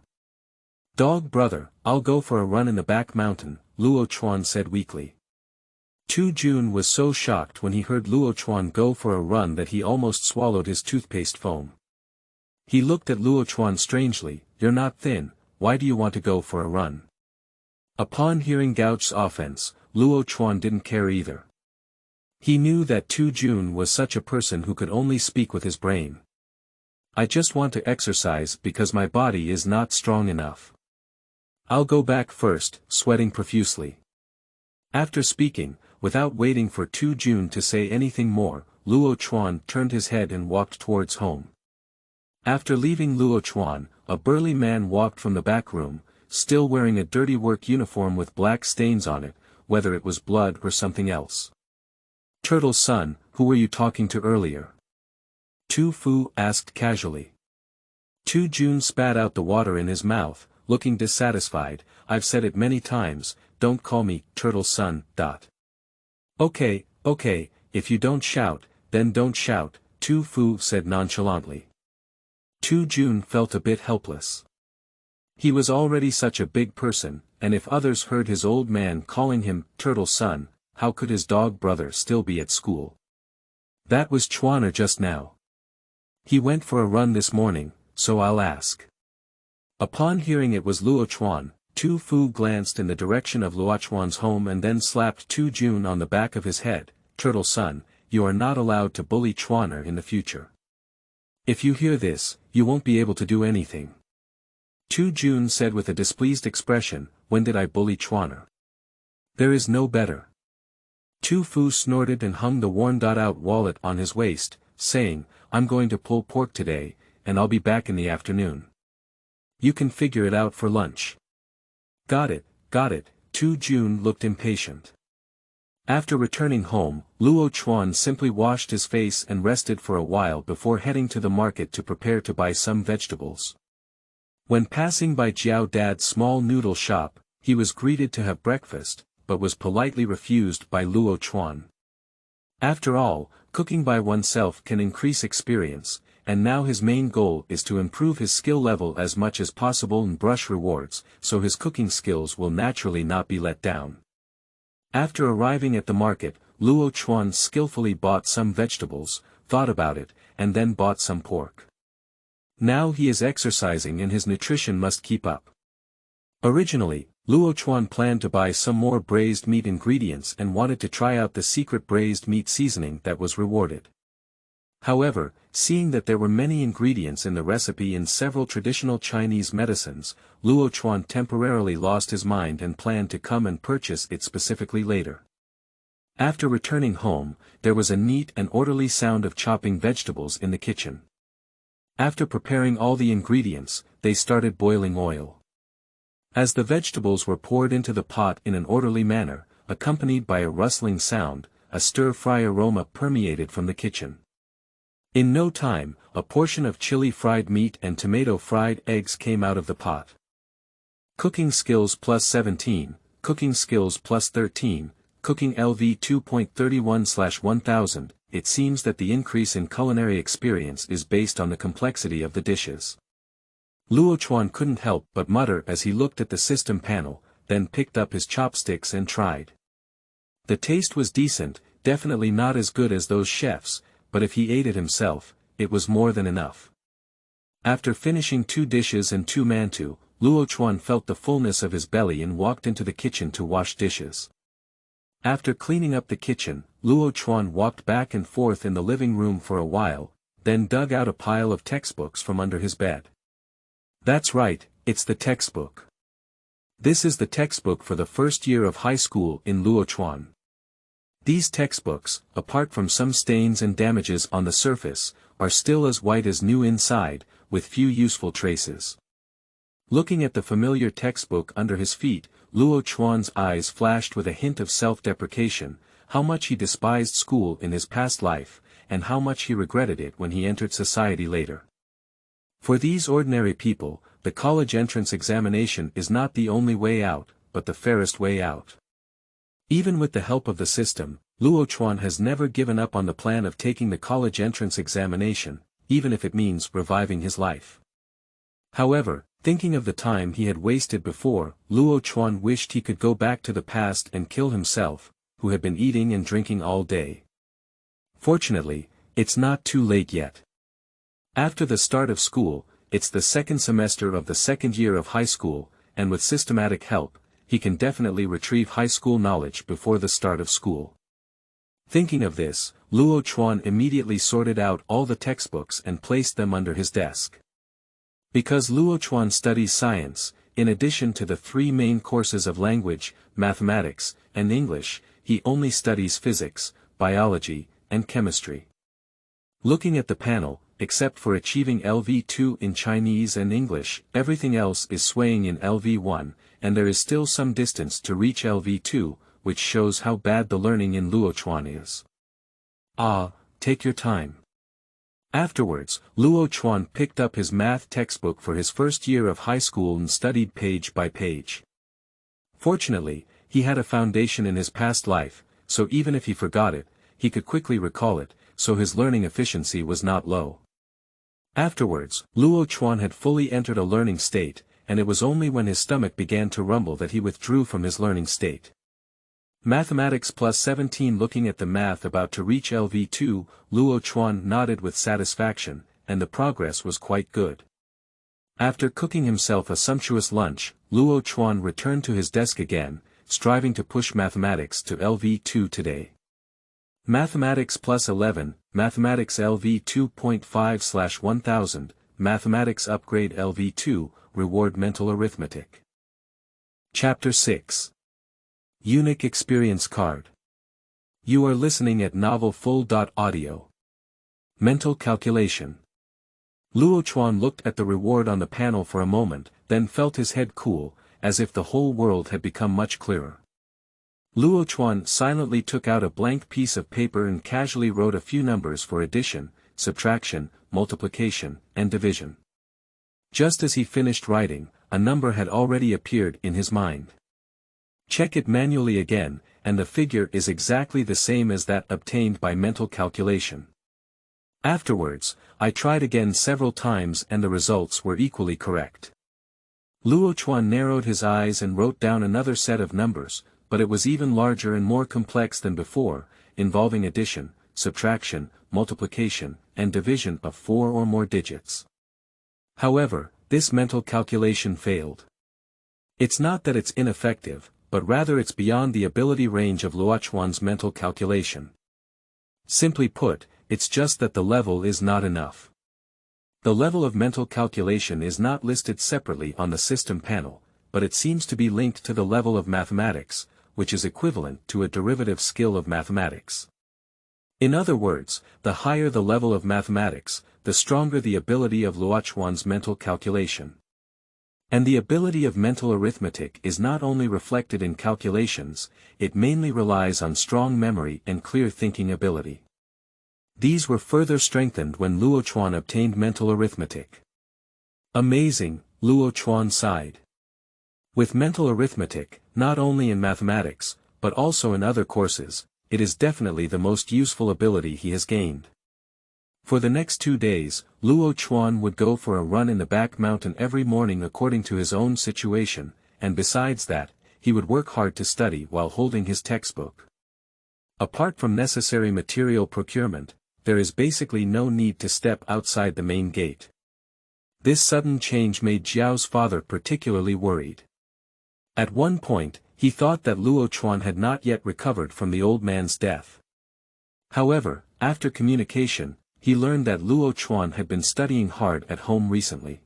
"Dog brother, I'll go for a run in the back mountain," Luochuan said weakly. Tu Jun was so shocked when he heard Luochuan go for a run that he almost swallowed his toothpaste foam. He looked at Luochuan strangely. "You're not thin, why do you want to go for a run?" Upon hearing Gouch's offense, Luochuan didn't care either. He knew that Tu Jun was such a person who could only speak with his brain. "I just want to exercise because my body is not strong enough. I'll go back first," sweating profusely. After speaking, without waiting for Tu Jun to say anything more, Luochuan turned his head and walked towards home. After leaving Luochuan, a burly man walked from the back room, still wearing a dirty work uniform with black stains on it, whether it was blood or something else. "Turtle's son, who were you talking to earlier?" Tu Fu asked casually. Tu Jun spat out the water in his mouth, looking dissatisfied. "I've said it many times, don't call me Turtle's son. Okay, if you don't shout, then don't shout," Tu Fu said nonchalantly. Tu Jun felt a bit helpless. He was already such a big person, and if others heard his old man calling him Turtle's son, how could his dog brother still be at school? That was Chuaner just now. He went for a run this morning, so I'll ask. Upon hearing it was Luochuan, Tu Fu glanced in the direction of Luochuan's home and then slapped Tu Jun on the back of his head. "Turtle's son, you are not allowed to bully Chuaner in the future. If you hear this, you won't be able to do anything." Tu Jun said with a displeased expression, "When did I bully Chuaner? There is no better." Tu Fu snorted and hung the worn-out wallet on his waist, saying, "I'm going to pull pork today, and I'll be back in the afternoon. You can figure it out for lunch." Got it. Tu Jun looked impatient. After returning home, Luochuan simply washed his face and rested for a while before heading to the market to prepare to buy some vegetables. When passing by Jiao Dad's small noodle shop, he was greeted to have breakfast, but was politely refused by Luochuan. After all, cooking by oneself can increase experience, and now his main goal is to improve his skill level as much as possible and brush rewards, so his cooking skills will naturally not be let down. After arriving at the market, Luochuan skillfully bought some vegetables, thought about it, and then bought some pork. Now he is exercising and his nutrition must keep up. Originally, Luochuan planned to buy some more braised meat ingredients and wanted to try out the secret braised meat seasoning that was rewarded. However, seeing that there were many ingredients in the recipe in several traditional Chinese medicines, Luochuan temporarily lost his mind and planned to come and purchase it specifically later. After returning home, there was a neat and orderly sound of chopping vegetables in the kitchen. After preparing all the ingredients, they started boiling oil. As the vegetables were poured into the pot in an orderly manner, accompanied by a rustling sound, a stir-fry aroma permeated from the kitchen. In no time, a portion of chili fried meat and tomato fried eggs came out of the pot. Cooking skills plus 17, cooking skills plus 13, cooking LV 2.31/1000, it seems that the increase in culinary experience is based on the complexity of the dishes. Luochuan couldn't help but mutter as he looked at the system panel, then picked up his chopsticks and tried. The taste was decent, definitely not as good as those chefs, but if he ate it himself, it was more than enough. After finishing 2 dishes and 2 mantou, Luochuan felt the fullness of his belly and walked into the kitchen to wash dishes. After cleaning up the kitchen, Luochuan walked back and forth in the living room for a while, then dug out a pile of textbooks from under his bed. That's right, it's the textbook. This is the textbook for the first year of high school in Luochuan. These textbooks, apart from some stains and damages on the surface, are still as white as new inside, with few useful traces. Looking at the familiar textbook under his feet, Luochuan's eyes flashed with a hint of self-deprecation, how much he despised school in his past life, and how much he regretted it when he entered society later. For these ordinary people, the college entrance examination is not the only way out, but the fairest way out. Even with the help of the system, Luochuan has never given up on the plan of taking the college entrance examination, even if it means reviving his life. However, thinking of the time he had wasted before, Luochuan wished he could go back to the past and kill himself, who had been eating and drinking all day. Fortunately, it's not too late yet. After the start of school, it's the second semester of the second year of high school, and with systematic help, he can definitely retrieve high school knowledge before the start of school. Thinking of this, Luochuan immediately sorted out all the textbooks and placed them under his desk. Because Luochuan studies science, in addition to the 3 main courses of language, mathematics, and English, he only studies physics, biology, and chemistry. Looking at the panel, except for achieving LV2 in Chinese and English, everything else is swaying in LV1, and there is still some distance to reach LV2, which shows how bad the learning in Luochuan is. Take your time. Afterwards, Luochuan picked up his math textbook for his first year of high school and studied page by page. Fortunately, he had a foundation in his past life, so even if he forgot it, he could quickly recall it, so his learning efficiency was not low. Afterwards, Luochuan had fully entered a learning state, and it was only when his stomach began to rumble that he withdrew from his learning state. Mathematics plus 17. Looking at the math about to reach LV2, Luochuan nodded with satisfaction, and the progress was quite good. After cooking himself a sumptuous lunch, Luochuan returned to his desk again, striving to push mathematics to LV2 today. Mathematics plus 11, Mathematics LV 2.5/1000, Mathematics Upgrade LV2, Reward Mental Arithmetic. Chapter 6. Eunuch Experience Card. You are listening at novelfull.audio. Mental Calculation. Luochuan looked at the reward on the panel for a moment, then felt his head cool, as if the whole world had become much clearer. Luochuan silently took out a blank piece of paper and casually wrote a few numbers for addition, subtraction, multiplication, and division. Just as he finished writing, a number had already appeared in his mind. Check it manually again, and the figure is exactly the same as that obtained by mental calculation. Afterwards, I tried again several times and the results were equally correct. Luochuan narrowed his eyes and wrote down another set of numbers, but it was even larger and more complex than before, involving addition, subtraction, multiplication, and division of 4 or more digits. However, this mental calculation failed. It's not that it's ineffective, but rather it's beyond the ability range of Luochuan's mental calculation. Simply put, it's just that the level is not enough. The level of mental calculation is not listed separately on the system panel, but it seems to be linked to the level of mathematics, which is equivalent to a derivative skill of mathematics. In other words, the higher the level of mathematics, the stronger the ability of Luochuan's mental calculation. And the ability of mental arithmetic is not only reflected in calculations, it mainly relies on strong memory and clear thinking ability. These were further strengthened when Luochuan obtained mental arithmetic. Amazing, Luochuan sighed. With mental arithmetic, not only in mathematics, but also in other courses, it is definitely the most useful ability he has gained. For the next 2 days, Luochuan would go for a run in the back mountain every morning according to his own situation, and besides that, he would work hard to study while holding his textbook. Apart from necessary material procurement, there is basically no need to step outside the main gate. This sudden change made Jiao's father particularly worried. At one point, he thought that Luochuan had not yet recovered from the old man's death. However, after communication, he learned that Luochuan had been studying hard at home recently,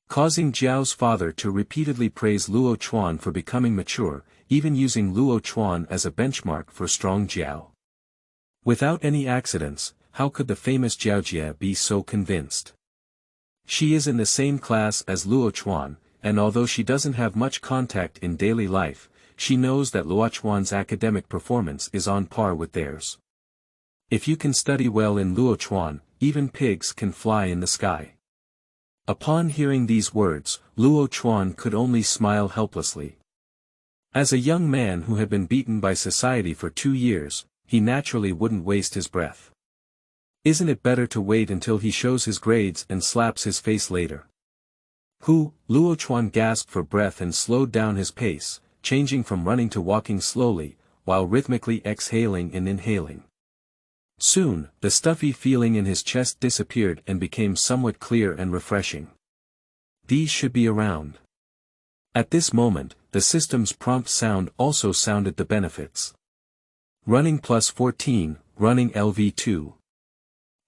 causing Jiao's father to repeatedly praise Luochuan for becoming mature, even using Luochuan as a benchmark for strong Jiao. Without any accidents, how could the famous Jiaojie be so convinced? She is in the same class as Luochuan, and although she doesn't have much contact in daily life, she knows that Luochuan's academic performance is on par with theirs. If you can study well in Luochuan, even pigs can fly in the sky. Upon hearing these words, Luochuan could only smile helplessly. As a young man who had been beaten by society for 2 years, he naturally wouldn't waste his breath. Isn't it better to wait until he shows his grades and slaps his face later? Luochuan gasped for breath and slowed down his pace, changing from running to walking slowly, while rhythmically exhaling and inhaling. Soon, the stuffy feeling in his chest disappeared and became somewhat clear and refreshing. These should be around. At this moment, the system's prompt sound also sounded the benefits. Running plus 14, running LV2.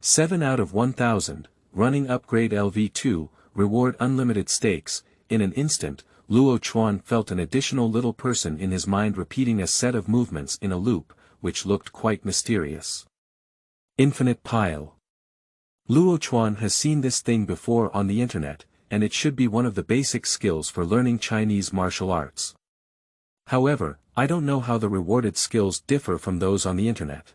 7 out of 1000, running upgrade LV2, reward unlimited stakes. In an instant, Luochuan felt an additional little person in his mind repeating a set of movements in a loop, which looked quite mysterious. Infinite pile. Luochuan has seen this thing before on the internet, and it should be one of the basic skills for learning Chinese martial arts. However, I don't know how the rewarded skills differ from those on the internet.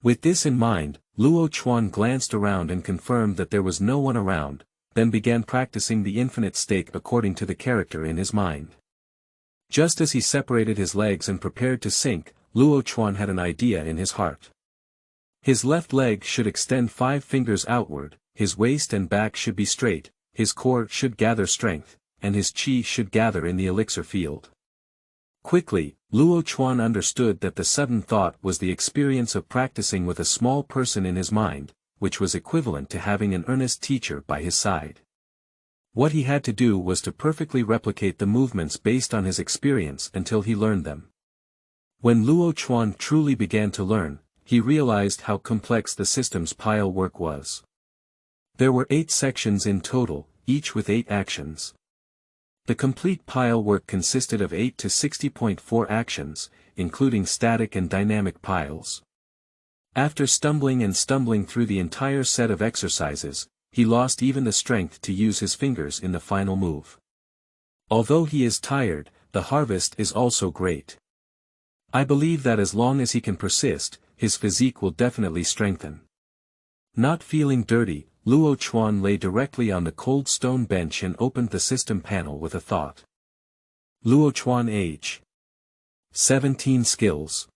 With this in mind, Luochuan glanced around and confirmed that there was no one around, then began practicing the infinite stake according to the character in his mind. Just as he separated his legs and prepared to sink, Luochuan had an idea in his heart. His left leg should extend 5 fingers outward, his waist and back should be straight, his core should gather strength, and his qi should gather in the elixir field. Quickly, Luochuan understood that the sudden thought was the experience of practicing with a small person in his mind, which was equivalent to having an earnest teacher by his side. What he had to do was to perfectly replicate the movements based on his experience until he learned them. When Luochuan truly began to learn, he realized how complex the system's pile work was. There were 8 sections in total, each with 8 actions. The complete pile work consisted of 8 to 60.4 actions, including static and dynamic piles. After stumbling through the entire set of exercises, he lost even the strength to use his fingers in the final move. Although he is tired, the harvest is also great. I believe that as long as he can persist, his physique will definitely strengthen. Not feeling dirty, Luochuan lay directly on the cold stone bench and opened the system panel with a thought. Luochuan age. 17 skills.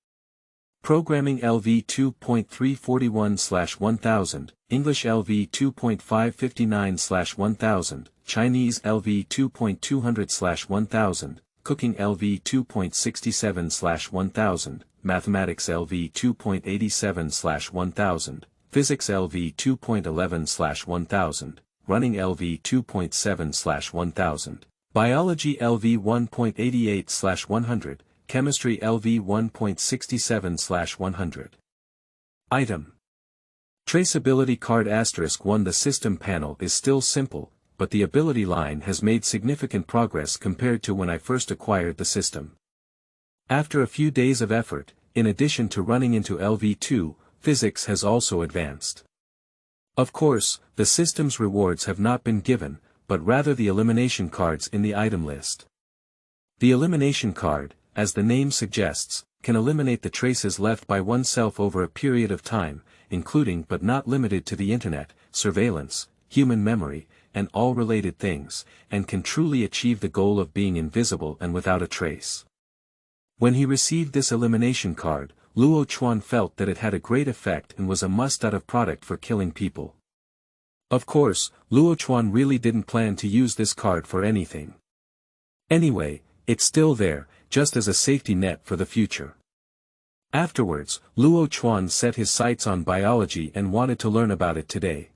Programming LV 2.341/1000, English LV 2.559/1000, Chinese LV 2.200/1000, Cooking LV 2.67/1000, Mathematics LV 2.87/1000, Physics LV 2.11/1000, Running LV 2.7/1000, Biology LV 1.88/100, Chemistry LV 1.67/100. Item. Traceability card *1. The system panel is still simple, but the ability line has made significant progress compared to when I first acquired the system. After a few days of effort, in addition to running into LV2, physics has also advanced. Of course, the system's rewards have not been given, but rather the elimination cards in the item list. The elimination card, as the name suggests, can eliminate the traces left by oneself over a period of time, including but not limited to the internet, surveillance, human memory, and all related things, and can truly achieve the goal of being invisible and without a trace. When he received this elimination card, Luochuan felt that it had a great effect and was a must-have product for killing people. Of course, Luochuan really didn't plan to use this card for anything. Anyway, it's still there, just as a safety net for the future. Afterwards, Luochuan set his sights on biology and wanted to learn about it today.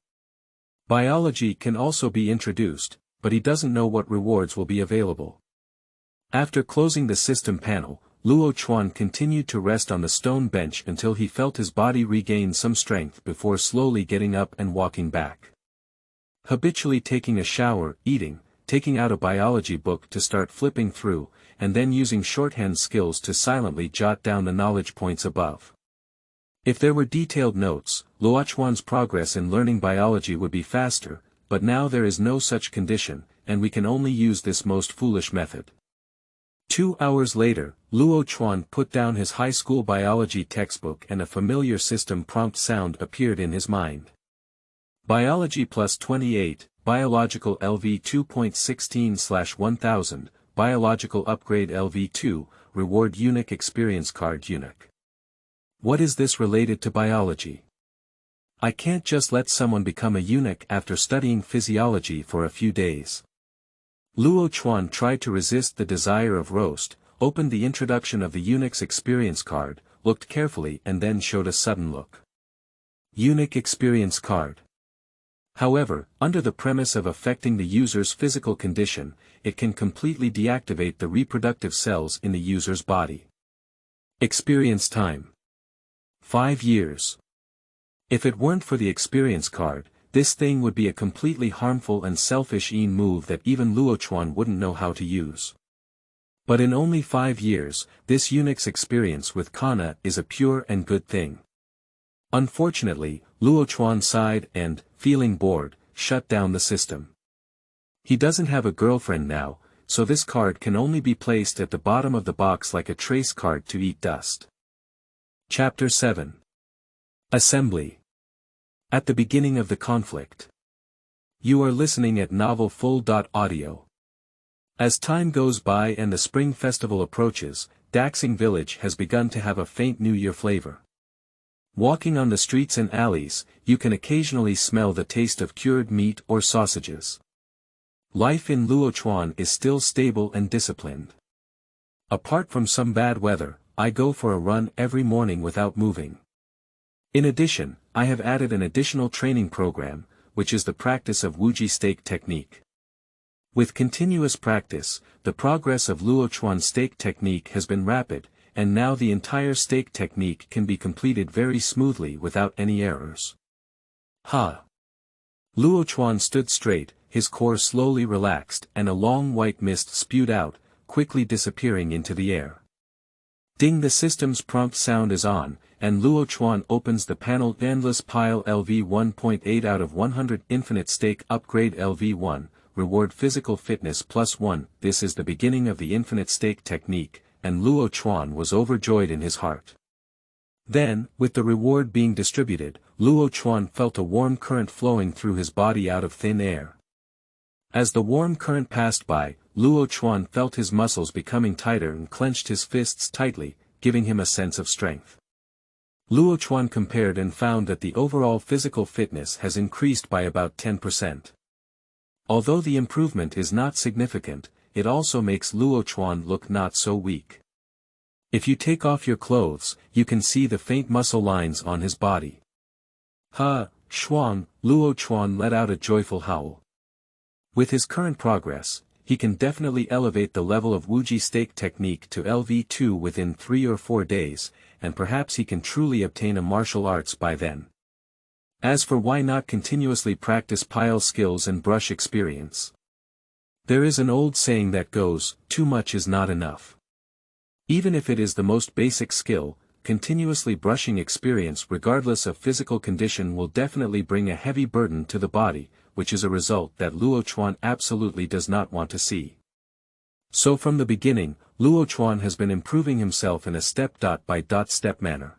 Biology can also be introduced, but he doesn't know what rewards will be available. After closing the system panel, Luochuan continued to rest on the stone bench until he felt his body regain some strength before slowly getting up and walking back. Habitually taking a shower, eating, taking out a biology book to start flipping through, and then using shorthand skills to silently jot down the knowledge points above. If there were detailed notes, Luochuan's progress in learning biology would be faster, but now there is no such condition, and we can only use this most foolish method. 2 hours later, Luochuan put down his high school biology textbook and a familiar system prompt sound appeared in his mind. Biology plus 28, Biological LV 2.16/1000, Biological Upgrade LV2, Reward Eunuch Experience Card Eunuch. What is this related to biology? I can't just let someone become a eunuch after studying physiology for a few days. Luochuan tried to resist the desire of roast, opened the introduction of the Eunuch's experience card, looked carefully and then showed a sudden look. Eunuch experience card. However, under the premise of affecting the user's physical condition, it can completely deactivate the reproductive cells in the user's body. Experience time. 5 years. If it weren't for the experience card, this thing would be a completely harmful and selfish move that even Luochuan wouldn't know how to use. But in only 5 years, this eunuch's experience with Kana is a pure and good thing. Unfortunately, Luochuan sighed and, feeling bored, shut down the system. He doesn't have a girlfriend now, so this card can only be placed at the bottom of the box like a trace card to eat dust. Chapter 7. Assembly. At the beginning of the conflict. You are listening at novelfull.audio. As time goes by and the spring festival approaches, Daxing Village has begun to have a faint New Year flavor. Walking on the streets and alleys, you can occasionally smell the taste of cured meat or sausages. Life in Luochuan is still stable and disciplined. Apart from some bad weather, I go for a run every morning without moving. In addition, I have added an additional training program, which is the practice of Wuji stake technique. With continuous practice, the progress of Luochuan stake technique has been rapid, and now the entire stake technique can be completed very smoothly without any errors. Ha! Luochuan stood straight, his core slowly relaxed and a long white mist spewed out, quickly disappearing into the air. Ding, the system's prompt sound is on, and Luochuan opens the panel. Endless pile LV 1.8 out of 100 infinite stake upgrade LV1, reward physical fitness +1. This is the beginning of the infinite stake technique, and Luochuan was overjoyed in his heart. Then, with the reward being distributed, Luochuan felt a warm current flowing through his body out of thin air. As the warm current passed by, Luochuan felt his muscles becoming tighter and clenched his fists tightly, giving him a sense of strength. Luochuan compared and found that the overall physical fitness has increased by about 10%. Although the improvement is not significant, it also makes Luochuan look not so weak. If you take off your clothes, you can see the faint muscle lines on his body. Ha, Shuang! Luochuan let out a joyful howl. With his current progress, he can definitely elevate the level of Wuji stake technique to LV2 within 3 or 4 days, and perhaps he can truly obtain a martial arts by then. As for why not continuously practice pile skills and brush experience? There is an old saying that goes, too much is not enough. Even if it is the most basic skill, continuously brushing experience regardless of physical condition will definitely bring a heavy burden to the body, which is a result that Luochuan absolutely does not want to see. So from the beginning, Luochuan has been improving himself in a step-by-step manner.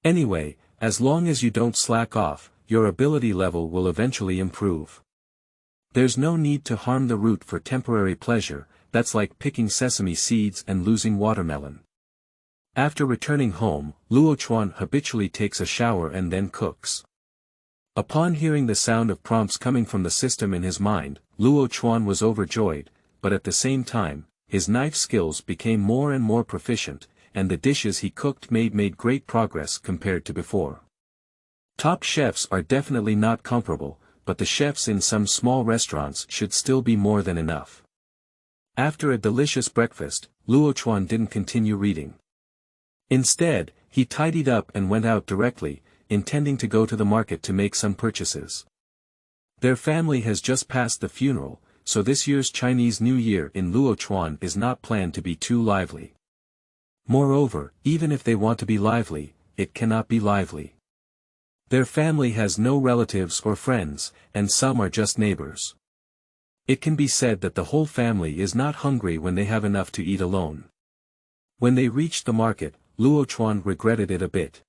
Anyway, as long as you don't slack off, your ability level will eventually improve. There's no need to harm the root for temporary pleasure, that's like picking sesame seeds and losing watermelon. After returning home, Luochuan habitually takes a shower and then cooks. Upon hearing the sound of prompts coming from the system in his mind, Luochuan was overjoyed, but at the same time, his knife skills became more and more proficient, and the dishes he cooked made great progress compared to before. Top chefs are definitely not comparable, but the chefs in some small restaurants should still be more than enough. After a delicious breakfast, Luochuan didn't continue reading. Instead, he tidied up and went out directly, intending to go to the market to make some purchases. Their family has just passed the funeral, so this year's Chinese New Year in Luochuan is not planned to be too lively. Moreover, even if they want to be lively, it cannot be lively. Their family has no relatives or friends, and some are just neighbors. It can be said that the whole family is not hungry when they have enough to eat alone. When they reached the market, Luochuan regretted it a bit.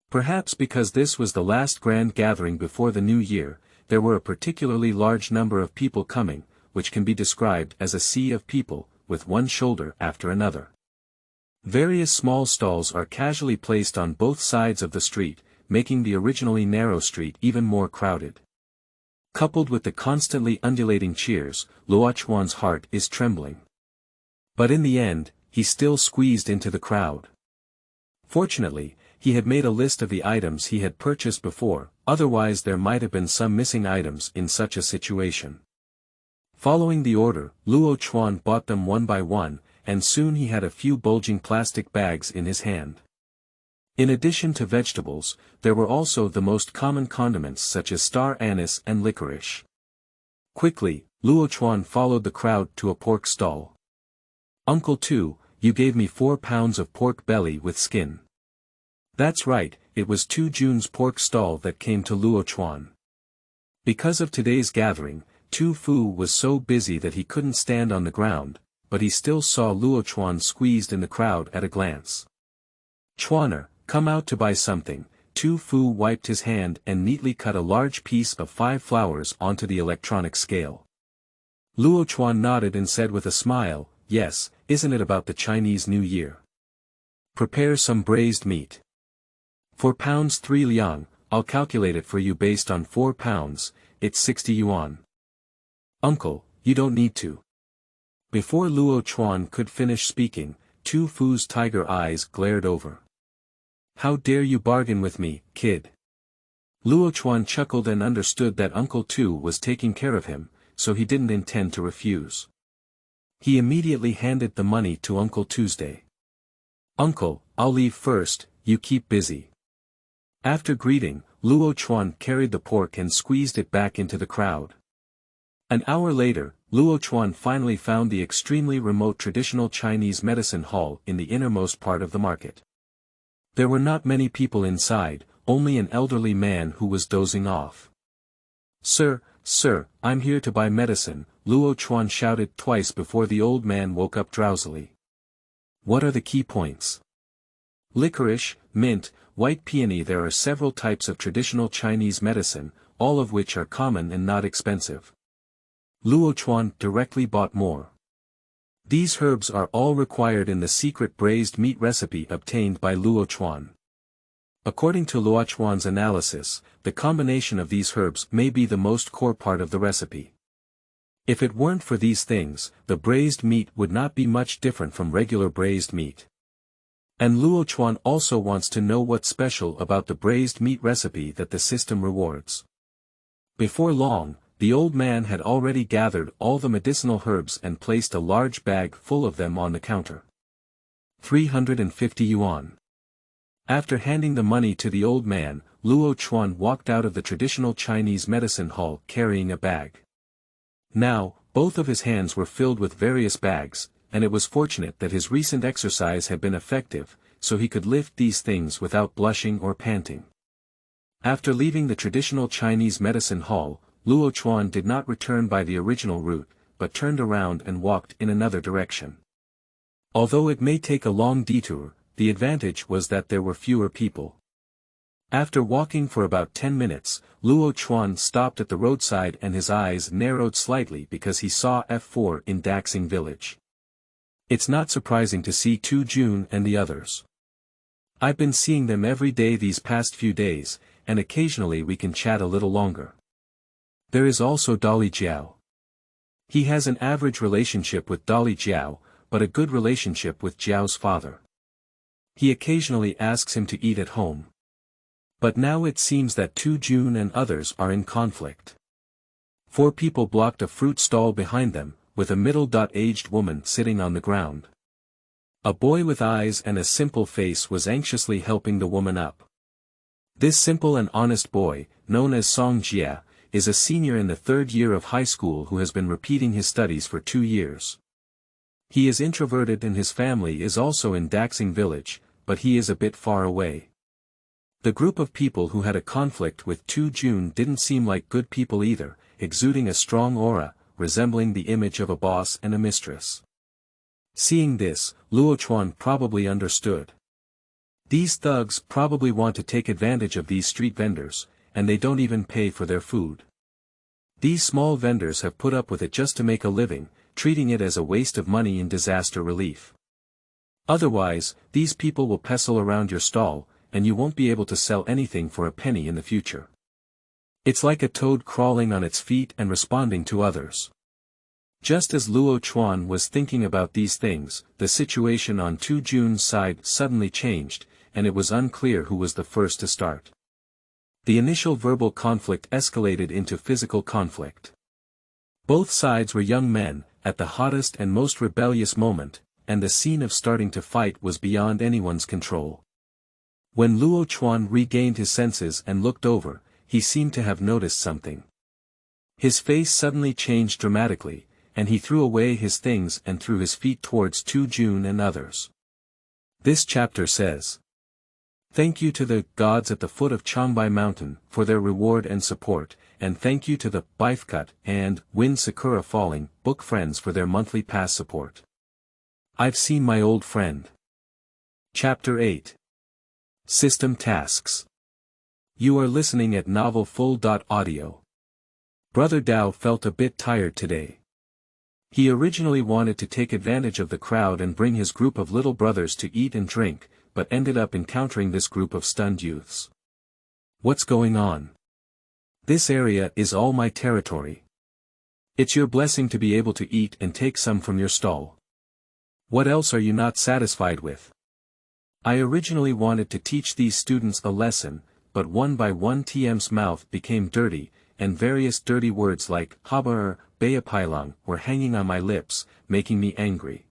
Perhaps because this was the last grand gathering before the new year, there were a particularly large number of people coming, which can be described as a sea of people, with one shoulder after another. Various small stalls are casually placed on both sides of the street, making the originally narrow street even more crowded. Coupled with the constantly undulating cheers, Luochuan's heart is trembling. But in the end, he still squeezed into the crowd. Fortunately, he had made a list of the items he had purchased before, otherwise there might have been some missing items in such a situation. Following the order, Luochuan bought them one by one, and soon he had a few bulging plastic bags in his hand. In addition to vegetables, there were also the most common condiments such as star anise and licorice. Quickly, Luochuan followed the crowd to a pork stall. "Uncle Tu, you gave me 4 pounds of pork belly with skin." That's right, it was Tu Jun's pork stall that came to Luochuan. Because of today's gathering, Tu Fu was so busy that he couldn't stand on the ground, but he still saw Luochuan squeezed in the crowd at a glance. "Chuaner, come out to buy something." Tu Fu wiped his hand and neatly cut a large piece of 5 flowers onto the electronic scale. Luochuan nodded and said with a smile, "Yes, isn't it about the Chinese New Year? Prepare some braised meat. 4 pounds 3 liang, I'll calculate it for you based on 4 pounds, it's 60 yuan. "Uncle, you don't need to." Before Luochuan could finish speaking, Tu Fu's tiger eyes glared over. "How dare you bargain with me, kid?" Luochuan chuckled and understood that Uncle Tu was taking care of him, so he didn't intend to refuse. He immediately handed the money to Uncle Tuesday. "Uncle, I'll leave first, you keep busy." After greeting, Luochuan carried the pork and squeezed it back into the crowd. An hour later, Luochuan finally found the extremely remote traditional Chinese medicine hall in the innermost part of the market. There were not many people inside, only an elderly man who was dozing off. Sir, I'm here to buy medicine," Luochuan shouted twice before the old man woke up drowsily. "What are the key points?" "Licorice, mint, white peony." There are several types of traditional Chinese medicine, all of which are common and not expensive. Luochuan directly bought more. These herbs are all required in the secret braised meat recipe obtained by Luochuan. According to Luochuan's analysis, the combination of these herbs may be the most core part of the recipe. If it weren't for these things, the braised meat would not be much different from regular braised meat. And Luochuan also wants to know what's special about the braised meat recipe that the system rewards. Before long, the old man had already gathered all the medicinal herbs and placed a large bag full of them on the counter. 350 yuan. After handing the money to the old man, Luochuan walked out of the traditional Chinese medicine hall carrying a bag. Now, both of his hands were filled with various bags, and it was fortunate that his recent exercise had been effective, so he could lift these things without blushing or panting. After leaving the traditional Chinese medicine hall, Luochuan did not return by the original route, but turned around and walked in another direction. Although it may take a long detour, the advantage was that there were fewer people. After walking for about 10 minutes, Luochuan stopped at the roadside and his eyes narrowed slightly because he saw F4 in Daxing Village. It's not surprising to see June and the others. I've been seeing them every day these past few days, and occasionally we can chat a little longer. There is also Dolly Jiao. He has an average relationship with Dolly Jiao, but a good relationship with Jiao's father. He occasionally asks him to eat at home. But now it seems that June and others are in conflict. 4 people blocked a fruit stall behind them, with a middle-aged woman sitting on the ground. A boy with eyes and a simple face was anxiously helping the woman up. This simple and honest boy, known as Song Jia, is a senior in the 3rd year of high school who has been repeating his studies for 2 years. He is introverted and his family is also in Daxing Village, but he is a bit far away. The group of people who had a conflict with June didn't seem like good people either, exuding a strong aura, resembling the image of a boss and a mistress. Seeing this, Luochuan probably understood. These thugs probably want to take advantage of these street vendors, and they don't even pay for their food. These small vendors have put up with it just to make a living, treating it as a waste of money in disaster relief. Otherwise, these people will pestle around your stall, and you won't be able to sell anything for a penny in the future. It's like a toad crawling on its feet and responding to others. Just as Luochuan was thinking about these things, the situation on June's side suddenly changed, and it was unclear who was the first to start. The initial verbal conflict escalated into physical conflict. Both sides were young men, at the hottest and most rebellious moment, and the scene of starting to fight was beyond anyone's control. When Luochuan regained his senses and looked over, he seemed to have noticed something. His face suddenly changed dramatically, and he threw away his things and threw his feet towards June and others. This chapter says, "Thank you to the gods at the foot of Changbai Mountain for their reward and support, and thank you to the Bifcut and Wind Sakura Falling book friends for their monthly pass support. I've seen my old friend." Chapter 8. System Tasks. You are listening at novelfull.audio. Brother Dao felt a bit tired today. He originally wanted to take advantage of the crowd and bring his group of little brothers to eat and drink, but ended up encountering this group of stunned youths. What's going on? This area is all my territory. It's your blessing to be able to eat and take some from your stall. What else are you not satisfied with? I originally wanted to teach these students a lesson, but one by one TM's mouth became dirty, and various dirty words like habar, beapailang were hanging on my lips, making me angry.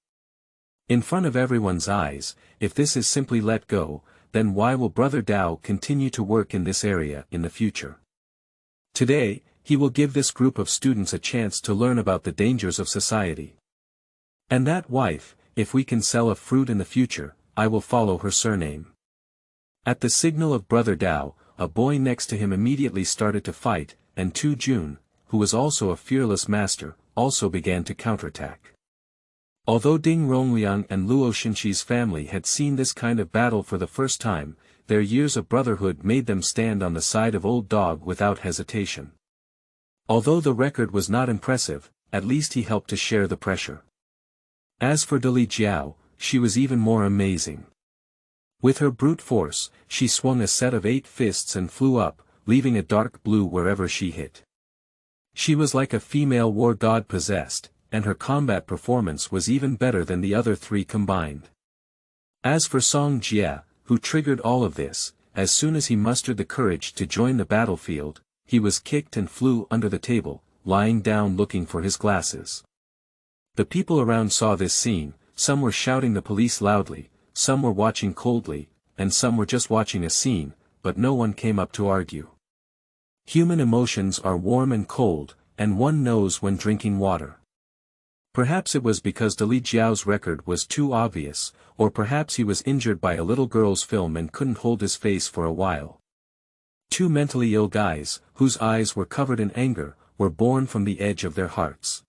In front of everyone's eyes, if this is simply let go, then why will Brother Dao continue to work in this area in the future? Today, he will give this group of students a chance to learn about the dangers of society. And that wife, if we can sell a fruit in the future, I will follow her surname. At the signal of Brother Dao, a boy next to him immediately started to fight, and June, who was also a fearless master, also began to counterattack. Although Ding Rongliang and Luo Xinqi's family had seen this kind of battle for the first time, their years of brotherhood made them stand on the side of Old Dog without hesitation. Although the record was not impressive, at least he helped to share the pressure. As for Dali Jiao, she was even more amazing. With her brute force, she swung a set of 8 fists and flew up, leaving a dark blue wherever she hit. She was like a female war god possessed, and her combat performance was even better than the other 3 combined. As for Song Jia, who triggered all of this, as soon as he mustered the courage to join the battlefield, he was kicked and flew under the table, lying down looking for his glasses. The people around saw this scene, some were shouting the police loudly, some were watching coldly, and some were just watching a scene, but no one came up to argue. Human emotions are warm and cold, and one knows when drinking water. Perhaps it was because Dali Jiao's record was too obvious, or perhaps he was injured by a little girl's film and couldn't hold his face for a while. 2 mentally ill guys, whose eyes were covered in anger, were born from the edge of their hearts.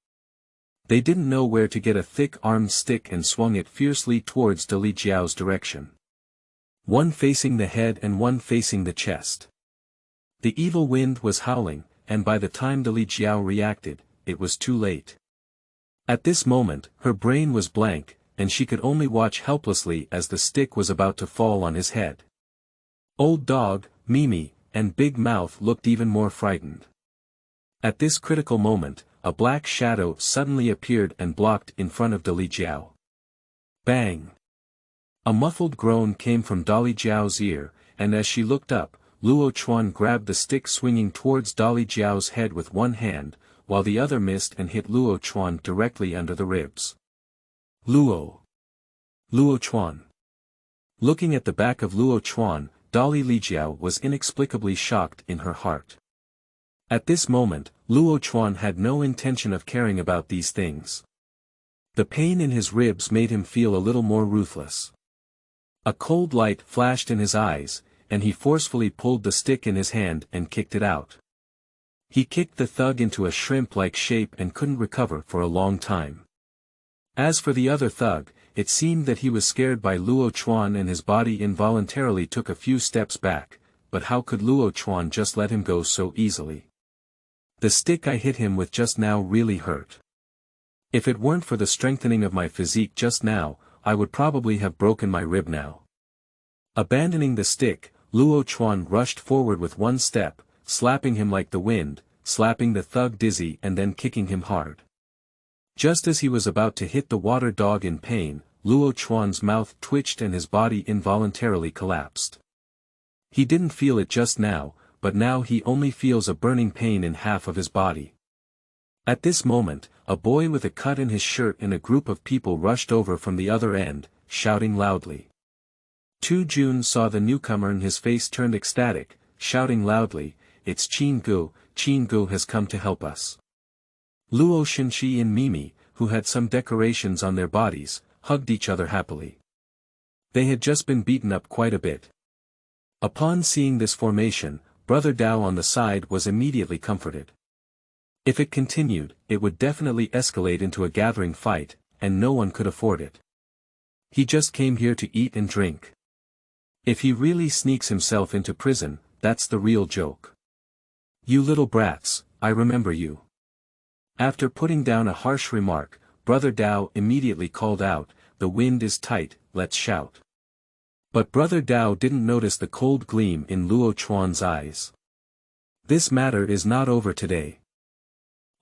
They didn't know where to get a thick-armed stick and swung it fiercely towards Li Jiao's direction. One facing the head and one facing the chest. The evil wind was howling, and by the time Li Jiao reacted, it was too late. At this moment, her brain was blank, and she could only watch helplessly as the stick was about to fall on his head. Old Dog, Mimi, and Big Mouth looked even more frightened. At this critical moment, a black shadow suddenly appeared and blocked in front of Li Jiao. Bang! A muffled groan came from Li Jiao's ear, and as she looked up, Luochuan grabbed the stick swinging towards Li Jiao's head with one hand, while the other missed and hit Luochuan directly under the ribs. Luochuan. Looking at the back of Luochuan, Li Jiao was inexplicably shocked in her heart. At this moment, Luochuan had no intention of caring about these things. The pain in his ribs made him feel a little more ruthless. A cold light flashed in his eyes, and he forcefully pulled the stick in his hand and kicked it out. He kicked the thug into a shrimp-like shape and couldn't recover for a long time. As for the other thug, it seemed that he was scared by Luochuan and his body involuntarily took a few steps back, but how could Luochuan just let him go so easily? The stick I hit him with just now really hurt. If it weren't for the strengthening of my physique just now, I would probably have broken my rib now. Abandoning the stick, Luochuan rushed forward with one step, slapping him like the wind, slapping the thug dizzy and then kicking him hard. Just as he was about to hit the water dog in pain, Luochuan's mouth twitched and his body involuntarily collapsed. He didn't feel it just now, but now he only feels a burning pain in half of his body. At this moment, a boy with a cut in his shirt and a group of people rushed over from the other end, shouting loudly. Tu Jun saw the newcomer and his face turned ecstatic, shouting loudly, "It's Qin Gu has come to help us." Luo Shenxi and Mimi, who had some decorations on their bodies, hugged each other happily. They had just been beaten up quite a bit. Upon seeing this formation, Brother Dao on the side was immediately comforted. If it continued, it would definitely escalate into a gathering fight, and no one could afford it. He just came here to eat and drink. If he really sneaks himself into prison, that's the real joke. You little brats, I remember you. After putting down a harsh remark, Brother Dao immediately called out, "The wind is tight, let's shout." But Brother Dao didn't notice the cold gleam in Luochuan's eyes. This matter is not over today.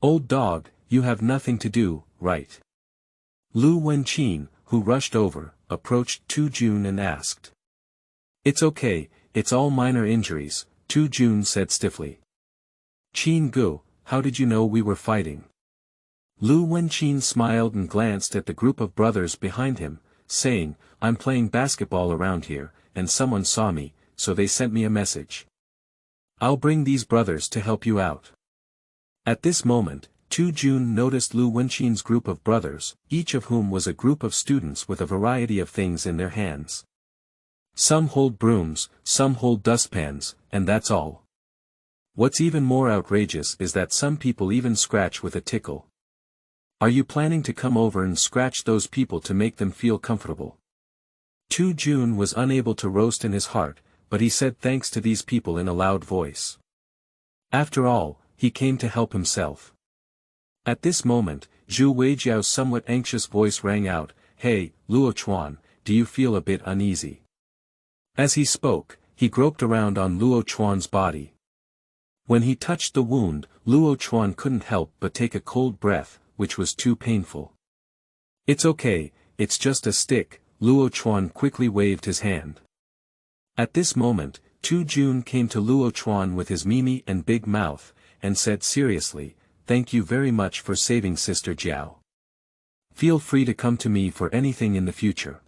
Old Dog, you have nothing to do, right? Lu Wenqin, who rushed over, approached Tu Jun and asked. "It's okay, it's all minor injuries," Tu Jun said stiffly. "Qin Gu, how did you know we were fighting?" Lu Wenqin smiled and glanced at the group of brothers behind him, saying, "I'm playing basketball around here, and someone saw me, so they sent me a message. I'll bring these brothers to help you out." At this moment, Tu Jun noticed Lu Wenqin's group of brothers, each of whom was a group of students with a variety of things in their hands. Some hold brooms, some hold dustpans, and that's all. What's even more outrageous is that some people even scratch with a tickle. Are you planning to come over and scratch those people to make them feel comfortable? Tu Jun was unable to roast in his heart, but he said thanks to these people in a loud voice. After all, he came to help himself. At this moment, Zhu Weijiao's somewhat anxious voice rang out, "Hey, Luochuan, do you feel a bit uneasy?" As he spoke, he groped around on Luochuan's body. When he touched the wound, Luochuan couldn't help but take a cold breath, which was too painful. "It's okay, it's just a stick," Luochuan quickly waved his hand. At this moment, Tu Jun came to Luochuan with his Mimi and Big Mouth, and said seriously, "Thank you very much for saving Sister Jiao. Feel free to come to me for anything in the future."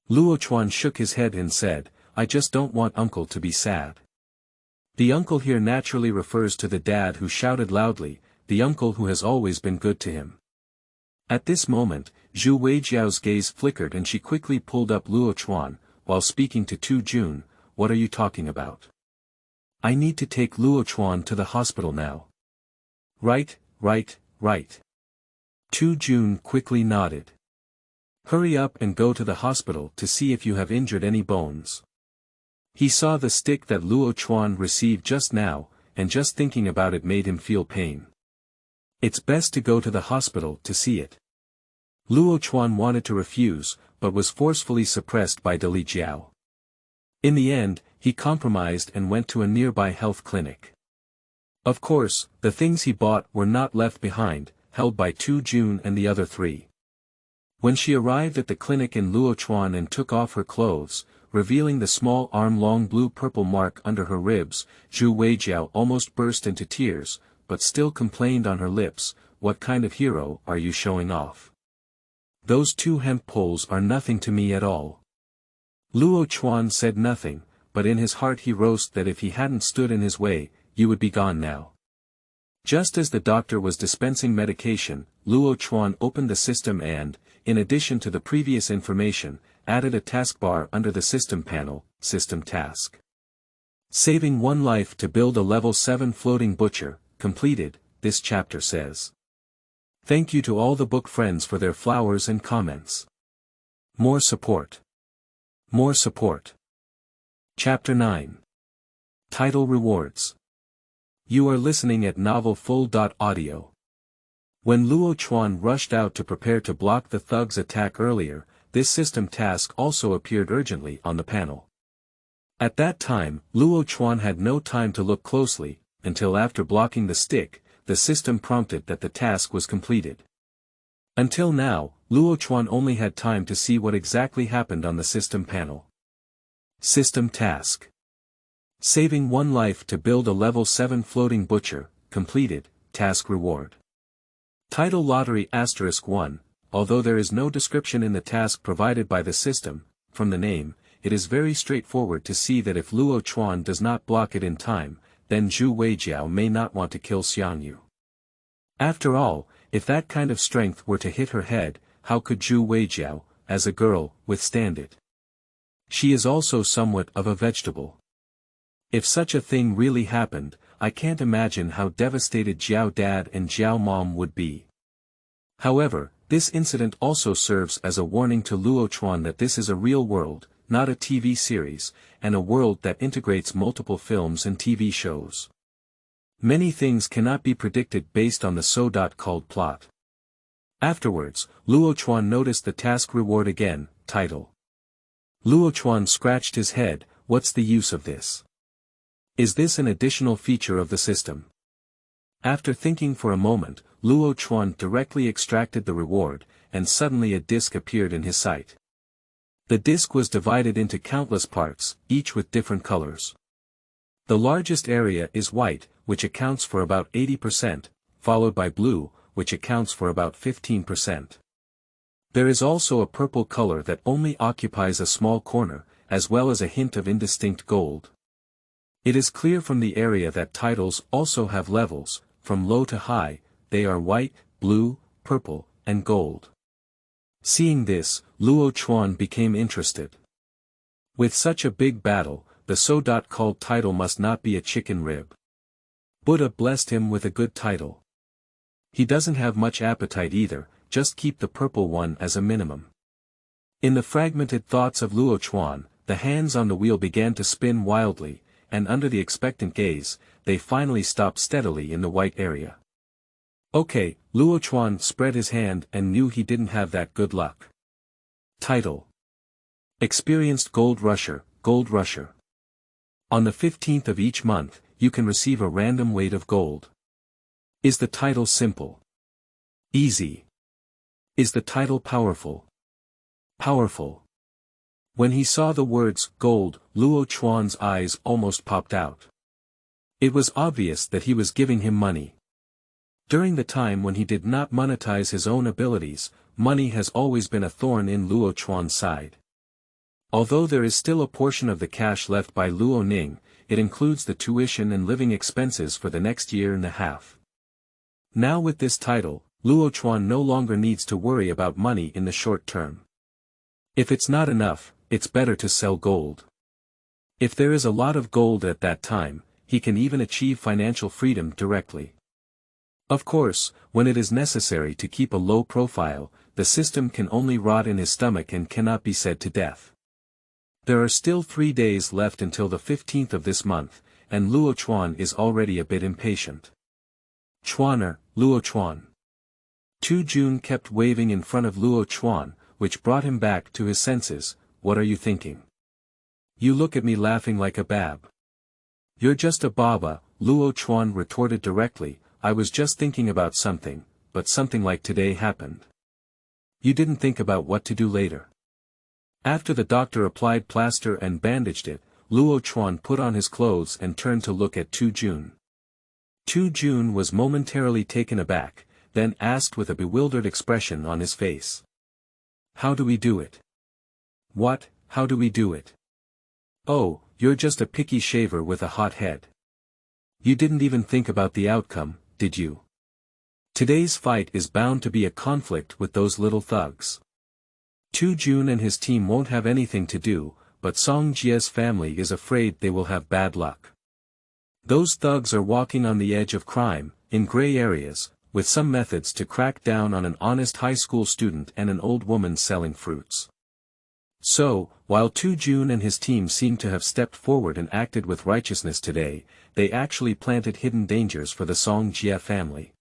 Luochuan shook his head and said, "I just don't want uncle to be sad." The uncle here naturally refers to the dad who shouted loudly, the uncle who has always been good to him. At this moment, Zhu Weijiao's gaze flickered and she quickly pulled up Luochuan, while speaking to Tu Jun, "What are you talking about? I need to take Luochuan to the hospital now." Right, right, right. Tu Jun quickly nodded. Hurry up and go to the hospital to see if you have injured any bones. He saw the stick that Luochuan received just now, and just thinking about it made him feel pain. It's best to go to the hospital to see it. Luochuan wanted to refuse, but was forcefully suppressed by Li Jiao. In the end, he compromised and went to a nearby health clinic. Of course, the things he bought were not left behind, held by Tu Jun and the other three. When she arrived at the clinic in Luochuan and took off her clothes, revealing the small arm-long blue-purple mark under her ribs, Zhu Weijiao almost burst into tears, but still complained on her lips, "What kind of hero are you showing off? Those 2 hemp poles are nothing to me at all." Luochuan said nothing, but in his heart he roasted that if he hadn't stood in his way, you would be gone now. Just as the doctor was dispensing medication, Luochuan opened the system and, in addition to the previous information, added a taskbar under the system panel, System Task. Saving 1 life to build a level 7 floating butcher, completed, this chapter says. Thank you to all the book friends for their flowers and comments. More support. More support. Chapter 9. Title Rewards. You are listening at novelfull.audio. When Luochuan rushed out to prepare to block the thug's attack earlier, this system task also appeared urgently on the panel. At that time, Luochuan had no time to look closely, until after blocking the stick, the system prompted that the task was completed. Until now, Luochuan only had time to see what exactly happened on the system panel. System Task. Saving 1 life to build a level 7 floating butcher, completed, task reward. Title Lottery *1, although there is no description in the task provided by the system, from the name, it is very straightforward to see that if Luochuan does not block it in time, then Zhu Weijiao may not want to kill Xiangyu. After all, if that kind of strength were to hit her head, how could Zhu Weijiao, as a girl, withstand it? She is also somewhat of a vegetable. If such a thing really happened, I can't imagine how devastated Jiao Dad and Jiao Mom would be. However, this incident also serves as a warning to Luochuan that this is a real world, not a TV series, and a world that integrates multiple films and TV shows. Many things cannot be predicted based on the so-called plot. Afterwards, Luochuan noticed the task reward again, title. Luochuan scratched his head, what's the use of this? Is this an additional feature of the system? After thinking for a moment, Luochuan directly extracted the reward, and suddenly a disc appeared in his sight. The disc was divided into countless parts, each with different colors. The largest area is white, which accounts for about 80%, followed by blue, which accounts for about 15%. There is also a purple color that only occupies a small corner, as well as a hint of indistinct gold. It is clear from the area that titles also have levels, from low to high, they are white, blue, purple, and gold. Seeing this, Luochuan became interested. With such a big battle, the so-called title must not be a chicken rib. Buddha blessed him with a good title. He doesn't have much appetite either, just keep the purple one as a minimum. In the fragmented thoughts of Luochuan, the hands on the wheel began to spin wildly, and under the expectant gaze, they finally stopped steadily in the white area. Okay, Luochuan spread his hand and knew he didn't have that good luck. Title. Experienced Gold Rusher, Gold Rusher. On the 15th of each month, you can receive a random weight of gold. Is the title simple? Easy. Is the title powerful? Powerful. When he saw the words gold, Luochuan's eyes almost popped out. It was obvious that he was giving him money. During the time when he did not monetize his own abilities, money has always been a thorn in Luochuan's side. Although there is still a portion of the cash left by Luo Ning, it includes the tuition and living expenses for the next year and a half. Now with this title, Luochuan no longer needs to worry about money in the short term. If it's not enough, it's better to sell gold. If there is a lot of gold at that time, he can even achieve financial freedom directly. Of course, when it is necessary to keep a low profile, the system can only rot in his stomach and cannot be said to death. There are still 3 days left until the 15th of this month, and Luochuan is already a bit impatient. Chuaner, Luochuan. 2 June kept waving in front of Luochuan, which brought him back to his senses. What are you thinking? You look at me laughing like a bab. You're just a baba, Luochuan retorted directly. I was just thinking about something, but something like today happened. You didn't think about what to do later. After the doctor applied plaster and bandaged it, Luochuan put on his clothes and turned to look at 2 June. 2 June was momentarily taken aback, then asked with a bewildered expression on his face. How do we do it? What, how do we do it? Oh, you're just a picky shaver with a hot head. You didn't even think about the outcome, did you? Today's fight is bound to be a conflict with those little thugs. 2 June and his team won't have anything to do, but Song Jie's family is afraid they will have bad luck. Those thugs are walking on the edge of crime, in gray areas, with some methods to crack down on an honest high school student and an old woman selling fruits. So, while 2 June and his team seem to have stepped forward and acted with righteousness today, they actually planted hidden dangers for the Song Jie family.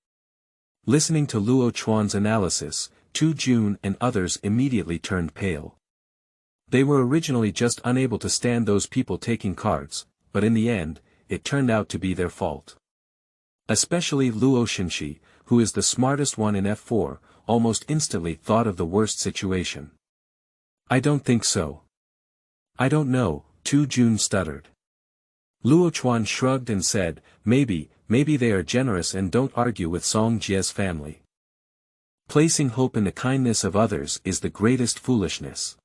Listening to Luochuan's analysis, 2 June and others immediately turned pale. They were originally just unable to stand those people taking cards, but in the end, it turned out to be their fault. Especially Luochuan, who is the smartest one in F4, almost instantly thought of the worst situation. I don't think so. I don't know, 2 June stuttered. Luochuan shrugged and said, maybe they are generous and don't argue with Song Jie's family. Placing hope in the kindness of others is the greatest foolishness.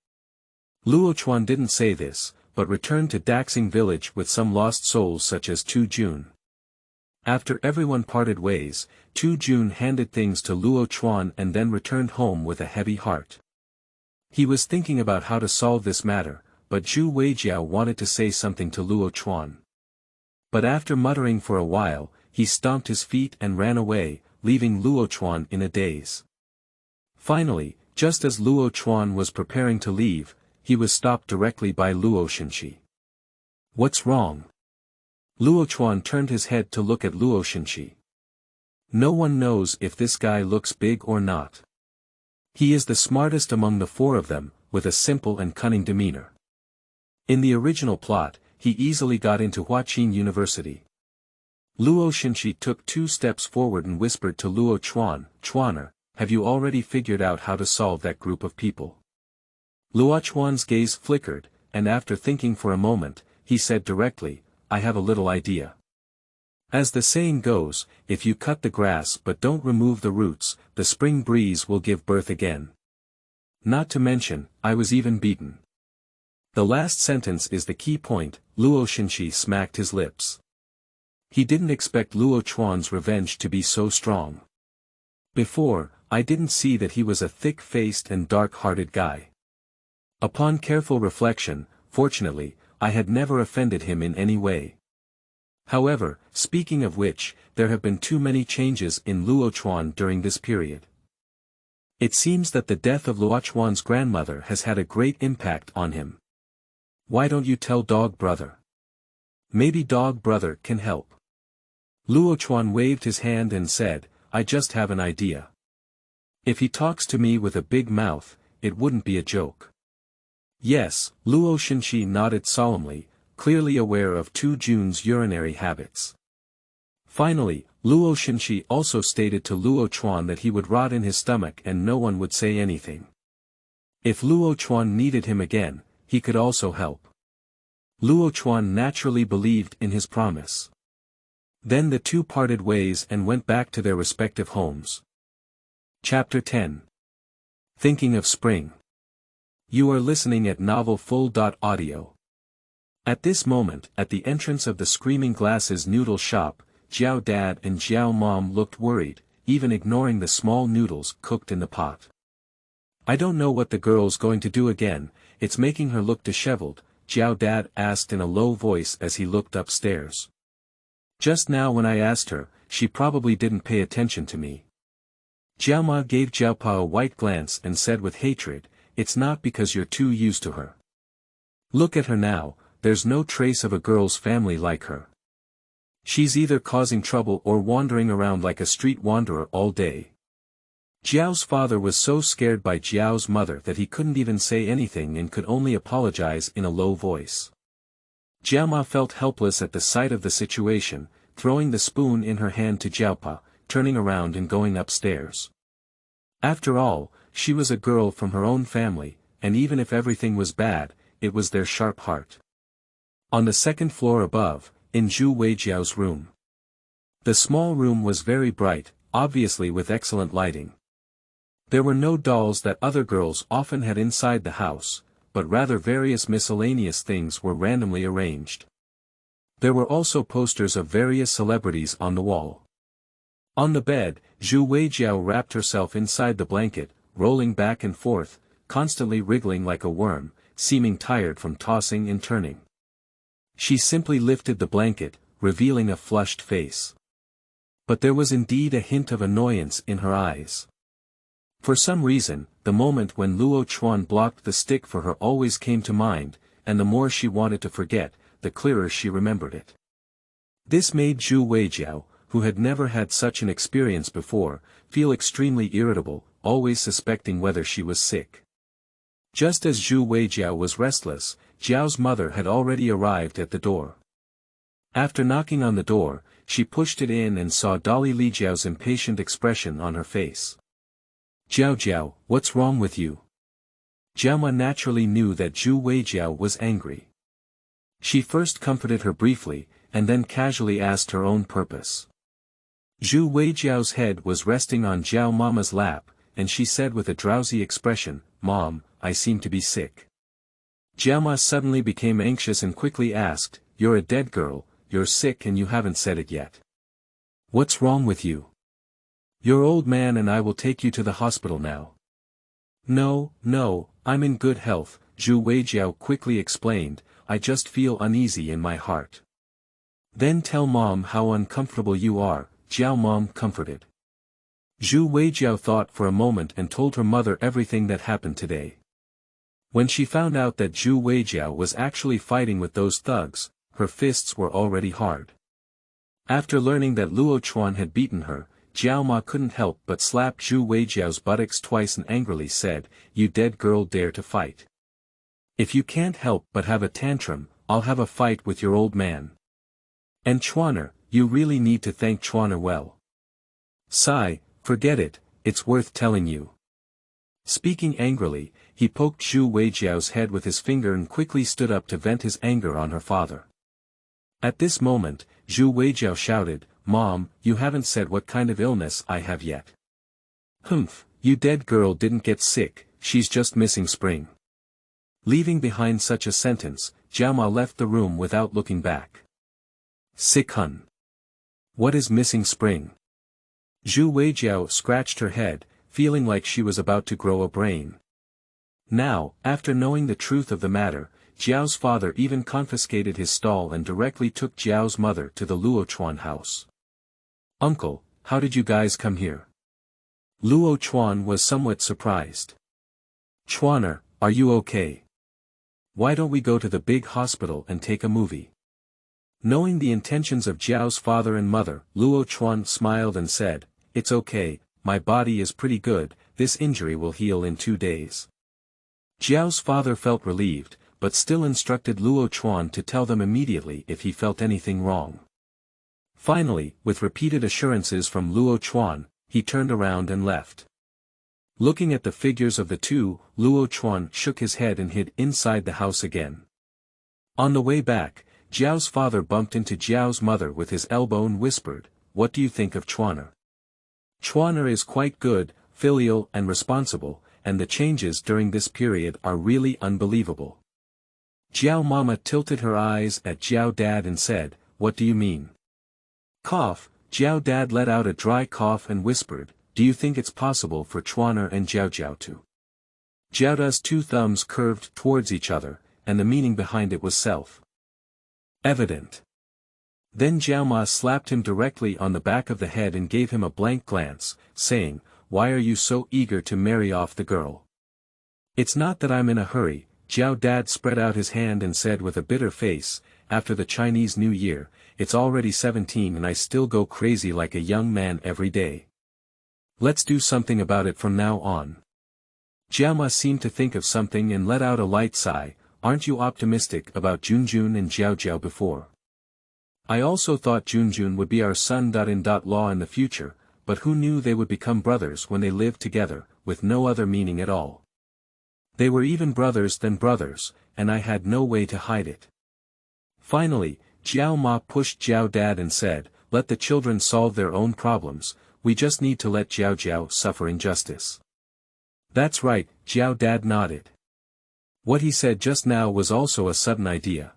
Luochuan didn't say this, but returned to Daxing Village with some lost souls such as 2 June. After everyone parted ways, 2 June handed things to Luochuan and then returned home with a heavy heart. He was thinking about how to solve this matter, but Zhu Weijiao wanted to say something to Luochuan. But after muttering for a while, he stomped his feet and ran away, leaving Luochuan in a daze. Finally, just as Luochuan was preparing to leave, he was stopped directly by Luochuan. What's wrong? Luochuan turned his head to look at Luochuan. No one knows if this guy looks big or not. He is the smartest among the 4 of them, with a simple and cunning demeanor. In the original plot, he easily got into Huaqin University. Luochuan took 2 steps forward and whispered to Luochuan, Chuaner, have you already figured out how to solve that group of people? Luochuan's gaze flickered, and after thinking for a moment, he said directly, I have a little idea. As the saying goes, if you cut the grass but don't remove the roots, the spring breeze will give birth again. Not to mention, I was even beaten. The last sentence is the key point. Luochuan smacked his lips. He didn't expect Luochuan's revenge to be so strong. Before, I didn't see that he was a thick-faced and dark-hearted guy. Upon careful reflection, fortunately, I had never offended him in any way. However, speaking of which, there have been too many changes in Luochuan during this period. It seems that the death of Luochuan's grandmother has had a great impact on him. Why don't you tell Dog Brother? Maybe Dog Brother can help. Luochuan waved his hand and said, I just have an idea. If he talks to me with a big mouth, it wouldn't be a joke. Yes, Luochuan nodded solemnly, clearly aware of 2 June's urinary habits. Finally, Luochuan also stated to Luochuan that he would rot in his stomach and no one would say anything. If Luochuan needed him again, he could also help. Luochuan naturally believed in his promise. Then the 2 parted ways and went back to their respective homes. Chapter 10. Thinking of Spring. You are listening at novelfull.audio. At this moment, at the entrance of the Screaming Glasses noodle shop, Jiao Dad and Jiao Mom looked worried, even ignoring the small noodles cooked in the pot. I don't know what the girl's going to do again, it's making her look disheveled, Jiao Dad asked in a low voice as he looked upstairs. Just now when I asked her, she probably didn't pay attention to me. Jiao Ma gave Jiao Pa a white glance and said with hatred, it's not because you're too used to her. Look at her now, there's no trace of a girl's family like her. She's either causing trouble or wandering around like a street wanderer all day. Jiao's father was so scared by Jiao's mother that he couldn't even say anything and could only apologize in a low voice. Jiao Ma felt helpless at the sight of the situation, throwing the spoon in her hand to Jiao Pa, turning around and going upstairs. After all, she was a girl from her own family, and even if everything was bad, it was their sharp heart. On the second floor above, in Zhu Weijiao's room. The small room was very bright, obviously with excellent lighting. There were no dolls that other girls often had inside the house, but rather various miscellaneous things were randomly arranged. There were also posters of various celebrities on the wall. On the bed, Zhu Weijiao wrapped herself inside the blanket, rolling back and forth, constantly wriggling like a worm, seeming tired from tossing and turning. She simply lifted the blanket, revealing a flushed face. But there was indeed a hint of annoyance in her eyes. For some reason, the moment when Luochuan blocked the stick for her always came to mind, and the more she wanted to forget, the clearer she remembered it. This made Zhu Weijiao, who had never had such an experience before, feel extremely irritable, always suspecting whether she was sick. Just as Zhu Weijiao was restless, Jiao's mother had already arrived at the door. After knocking on the door, she pushed it in and saw Dolly Li Jiao's impatient expression on her face. Jiao Jiao, what's wrong with you? Jiao Ma naturally knew that Zhu Weijiao was angry. She first comforted her briefly, and then casually asked her own purpose. Zhu Weijiao's head was resting on Jiao Mama's lap, and she said with a drowsy expression, Mom, I seem to be sick. Jiao Ma suddenly became anxious and quickly asked, You're a dead girl, you're sick and you haven't said it yet. What's wrong with you? Your old man and I will take you to the hospital now. No, I'm in good health, Zhu Weijiao quickly explained, I just feel uneasy in my heart. Then tell Mom how uncomfortable you are, Jiao Mom comforted. Zhu Weijiao thought for a moment and told her mother everything that happened today. When she found out that Zhu Weijiao was actually fighting with those thugs, her fists were already hard. After learning that Luochuan had beaten her, Jiao Ma couldn't help but slap Zhu Weijiao's buttocks twice and angrily said, You dead girl dare to fight. If you can't help but have a tantrum, I'll have a fight with your old man. And Chuaner, you really need to thank Chuaner well. Sigh, forget it, it's worth telling you. Speaking angrily, he poked Zhu Weijiao's head with his finger and quickly stood up to vent his anger on her father. At this moment, Zhu Weijiao shouted, Mom, you haven't said what kind of illness I have yet. Humph, you dead girl didn't get sick, she's just missing spring. Leaving behind such a sentence, Jiao Ma left the room without looking back. Sick hun. What is missing spring? Zhu Weijiao scratched her head, feeling like she was about to grow a brain. Now, after knowing the truth of the matter, Jiao's father even confiscated his stall and directly took Jiao's mother to the Luochuan house. Uncle, how did you guys come here? Luochuan was somewhat surprised. Chuaner, are you okay? Why don't we go to the big hospital and take a movie? Knowing the intentions of Jiao's father and mother, Luochuan smiled and said, It's okay, my body is pretty good, this injury will heal in 2 days. Jiao's father felt relieved, but still instructed Luochuan to tell them immediately if he felt anything wrong. Finally, with repeated assurances from Luochuan, he turned around and left. Looking at the figures of the two, Luochuan shook his head and hid inside the house again. On the way back, Jiao's father bumped into Jiao's mother with his elbow and whispered, What do you think of Chuaner? Chuaner is quite good, filial and responsible, and the changes during this period are really unbelievable. Jiao Mama tilted her eyes at Jiao Dad and said, What do you mean? Cough, Jiao Dad let out a dry cough and whispered, Do you think it's possible for Chuaner and Jiao Jiao to? Jiao Da's 2 thumbs curved towards each other, and the meaning behind it was self-evident. Then Jiao Ma slapped him directly on the back of the head and gave him a blank glance, saying, "Why are you so eager to marry off the girl?" "It's not that I'm in a hurry," Jiao Dad spread out his hand and said with a bitter face, "After the Chinese New Year, it's already 17 and I still go crazy like a young man every day. Let's do something about it from now on." Jiao Ma seemed to think of something and let out a light sigh. "Aren't you optimistic about Junjun and Jiao Jiao before? I also thought Junjun would be our son-in-law in the future, but who knew they would become brothers when they lived together, with no other meaning at all. They were even brothers than brothers, and I had no way to hide it." Finally, Jiao Ma pushed Jiao Dad and said, "Let the children solve their own problems, we just need to let Jiao Jiao suffer injustice." "That's right," Jiao Dad nodded. What he said just now was also a sudden idea.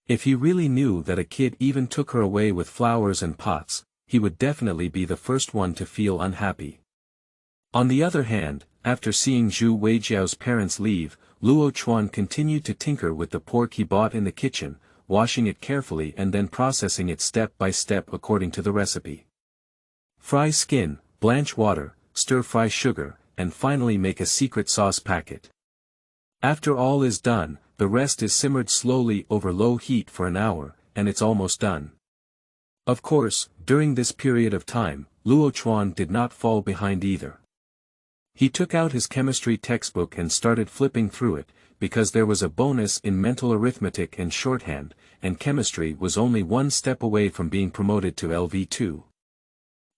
If he really knew that a kid even took her away with flowers and pots, he would definitely be the first one to feel unhappy. On the other hand, after seeing Zhu Weijiao's parents leave, Luochuan continued to tinker with the pork he bought in the kitchen, washing it carefully and then processing it step by step according to the recipe. Fry skin, blanch water, stir-fry sugar, and finally make a secret sauce packet. After all is done, the rest is simmered slowly over low heat for an hour, and it's almost done. Of course, during this period of time, Luochuan did not fall behind either. He took out his chemistry textbook and started flipping through it, because there was a bonus in mental arithmetic and shorthand, and chemistry was only one step away from being promoted to LV2.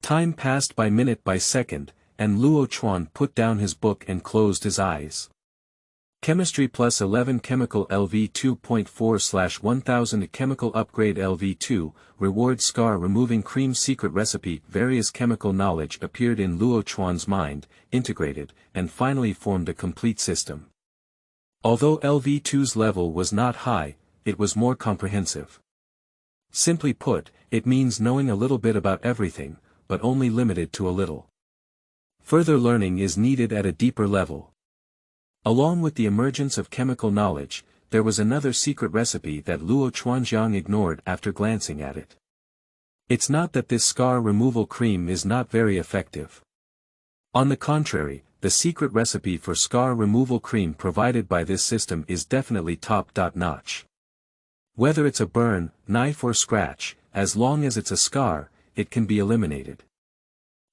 Time passed by minute by second, and Luochuan put down his book and closed his eyes. Chemistry plus 11 Chemical LV 2.4/1000 Chemical Upgrade LV2, Reward Scar Removing Cream Secret Recipe. Various chemical knowledge appeared in Luochuan's mind, integrated, and finally formed a complete system. Although LV2's level was not high, it was more comprehensive. Simply put, it means knowing a little bit about everything, but only limited to a little. Further learning is needed at a deeper level. Along with the emergence of chemical knowledge, there was another secret recipe that Luo Chuanjiang ignored after glancing at it. It's not that this scar removal cream is not very effective. On the contrary, the secret recipe for scar removal cream provided by this system is definitely top-notch. Whether it's a burn, knife or scratch, as long as it's a scar, it can be eliminated.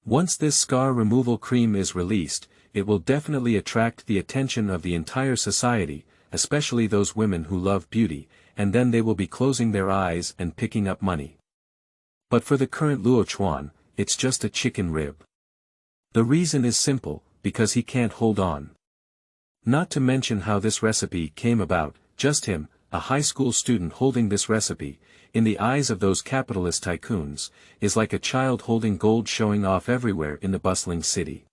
Once this scar removal cream is released, it will definitely attract the attention of the entire society, especially those women who love beauty, and then they will be closing their eyes and picking up money. But for the current Luochuan, it's just a chicken rib. The reason is simple, because he can't hold on. Not to mention how this recipe came about, just him, a high school student holding this recipe, in the eyes of those capitalist tycoons, is like a child holding gold showing off everywhere in the bustling city.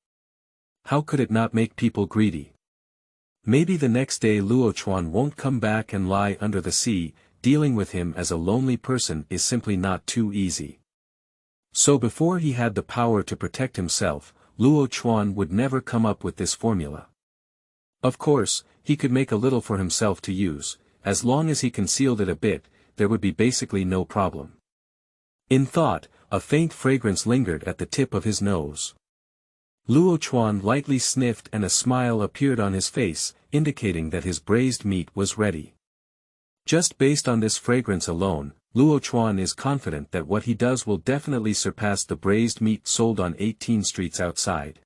How could it not make people greedy? Maybe the next day Luochuan won't come back and lie under the sea. Dealing with him as a lonely person is simply not too easy. So before he had the power to protect himself, Luochuan would never come up with this formula. Of course, he could make a little for himself to use. As long as he concealed it a bit, there would be basically no problem. In thought, a faint fragrance lingered at the tip of his nose. Luochuan lightly sniffed and a smile appeared on his face, indicating that his braised meat was ready. Just based on this fragrance alone, Luochuan is confident that what he does will definitely surpass the braised meat sold on 18 streets outside.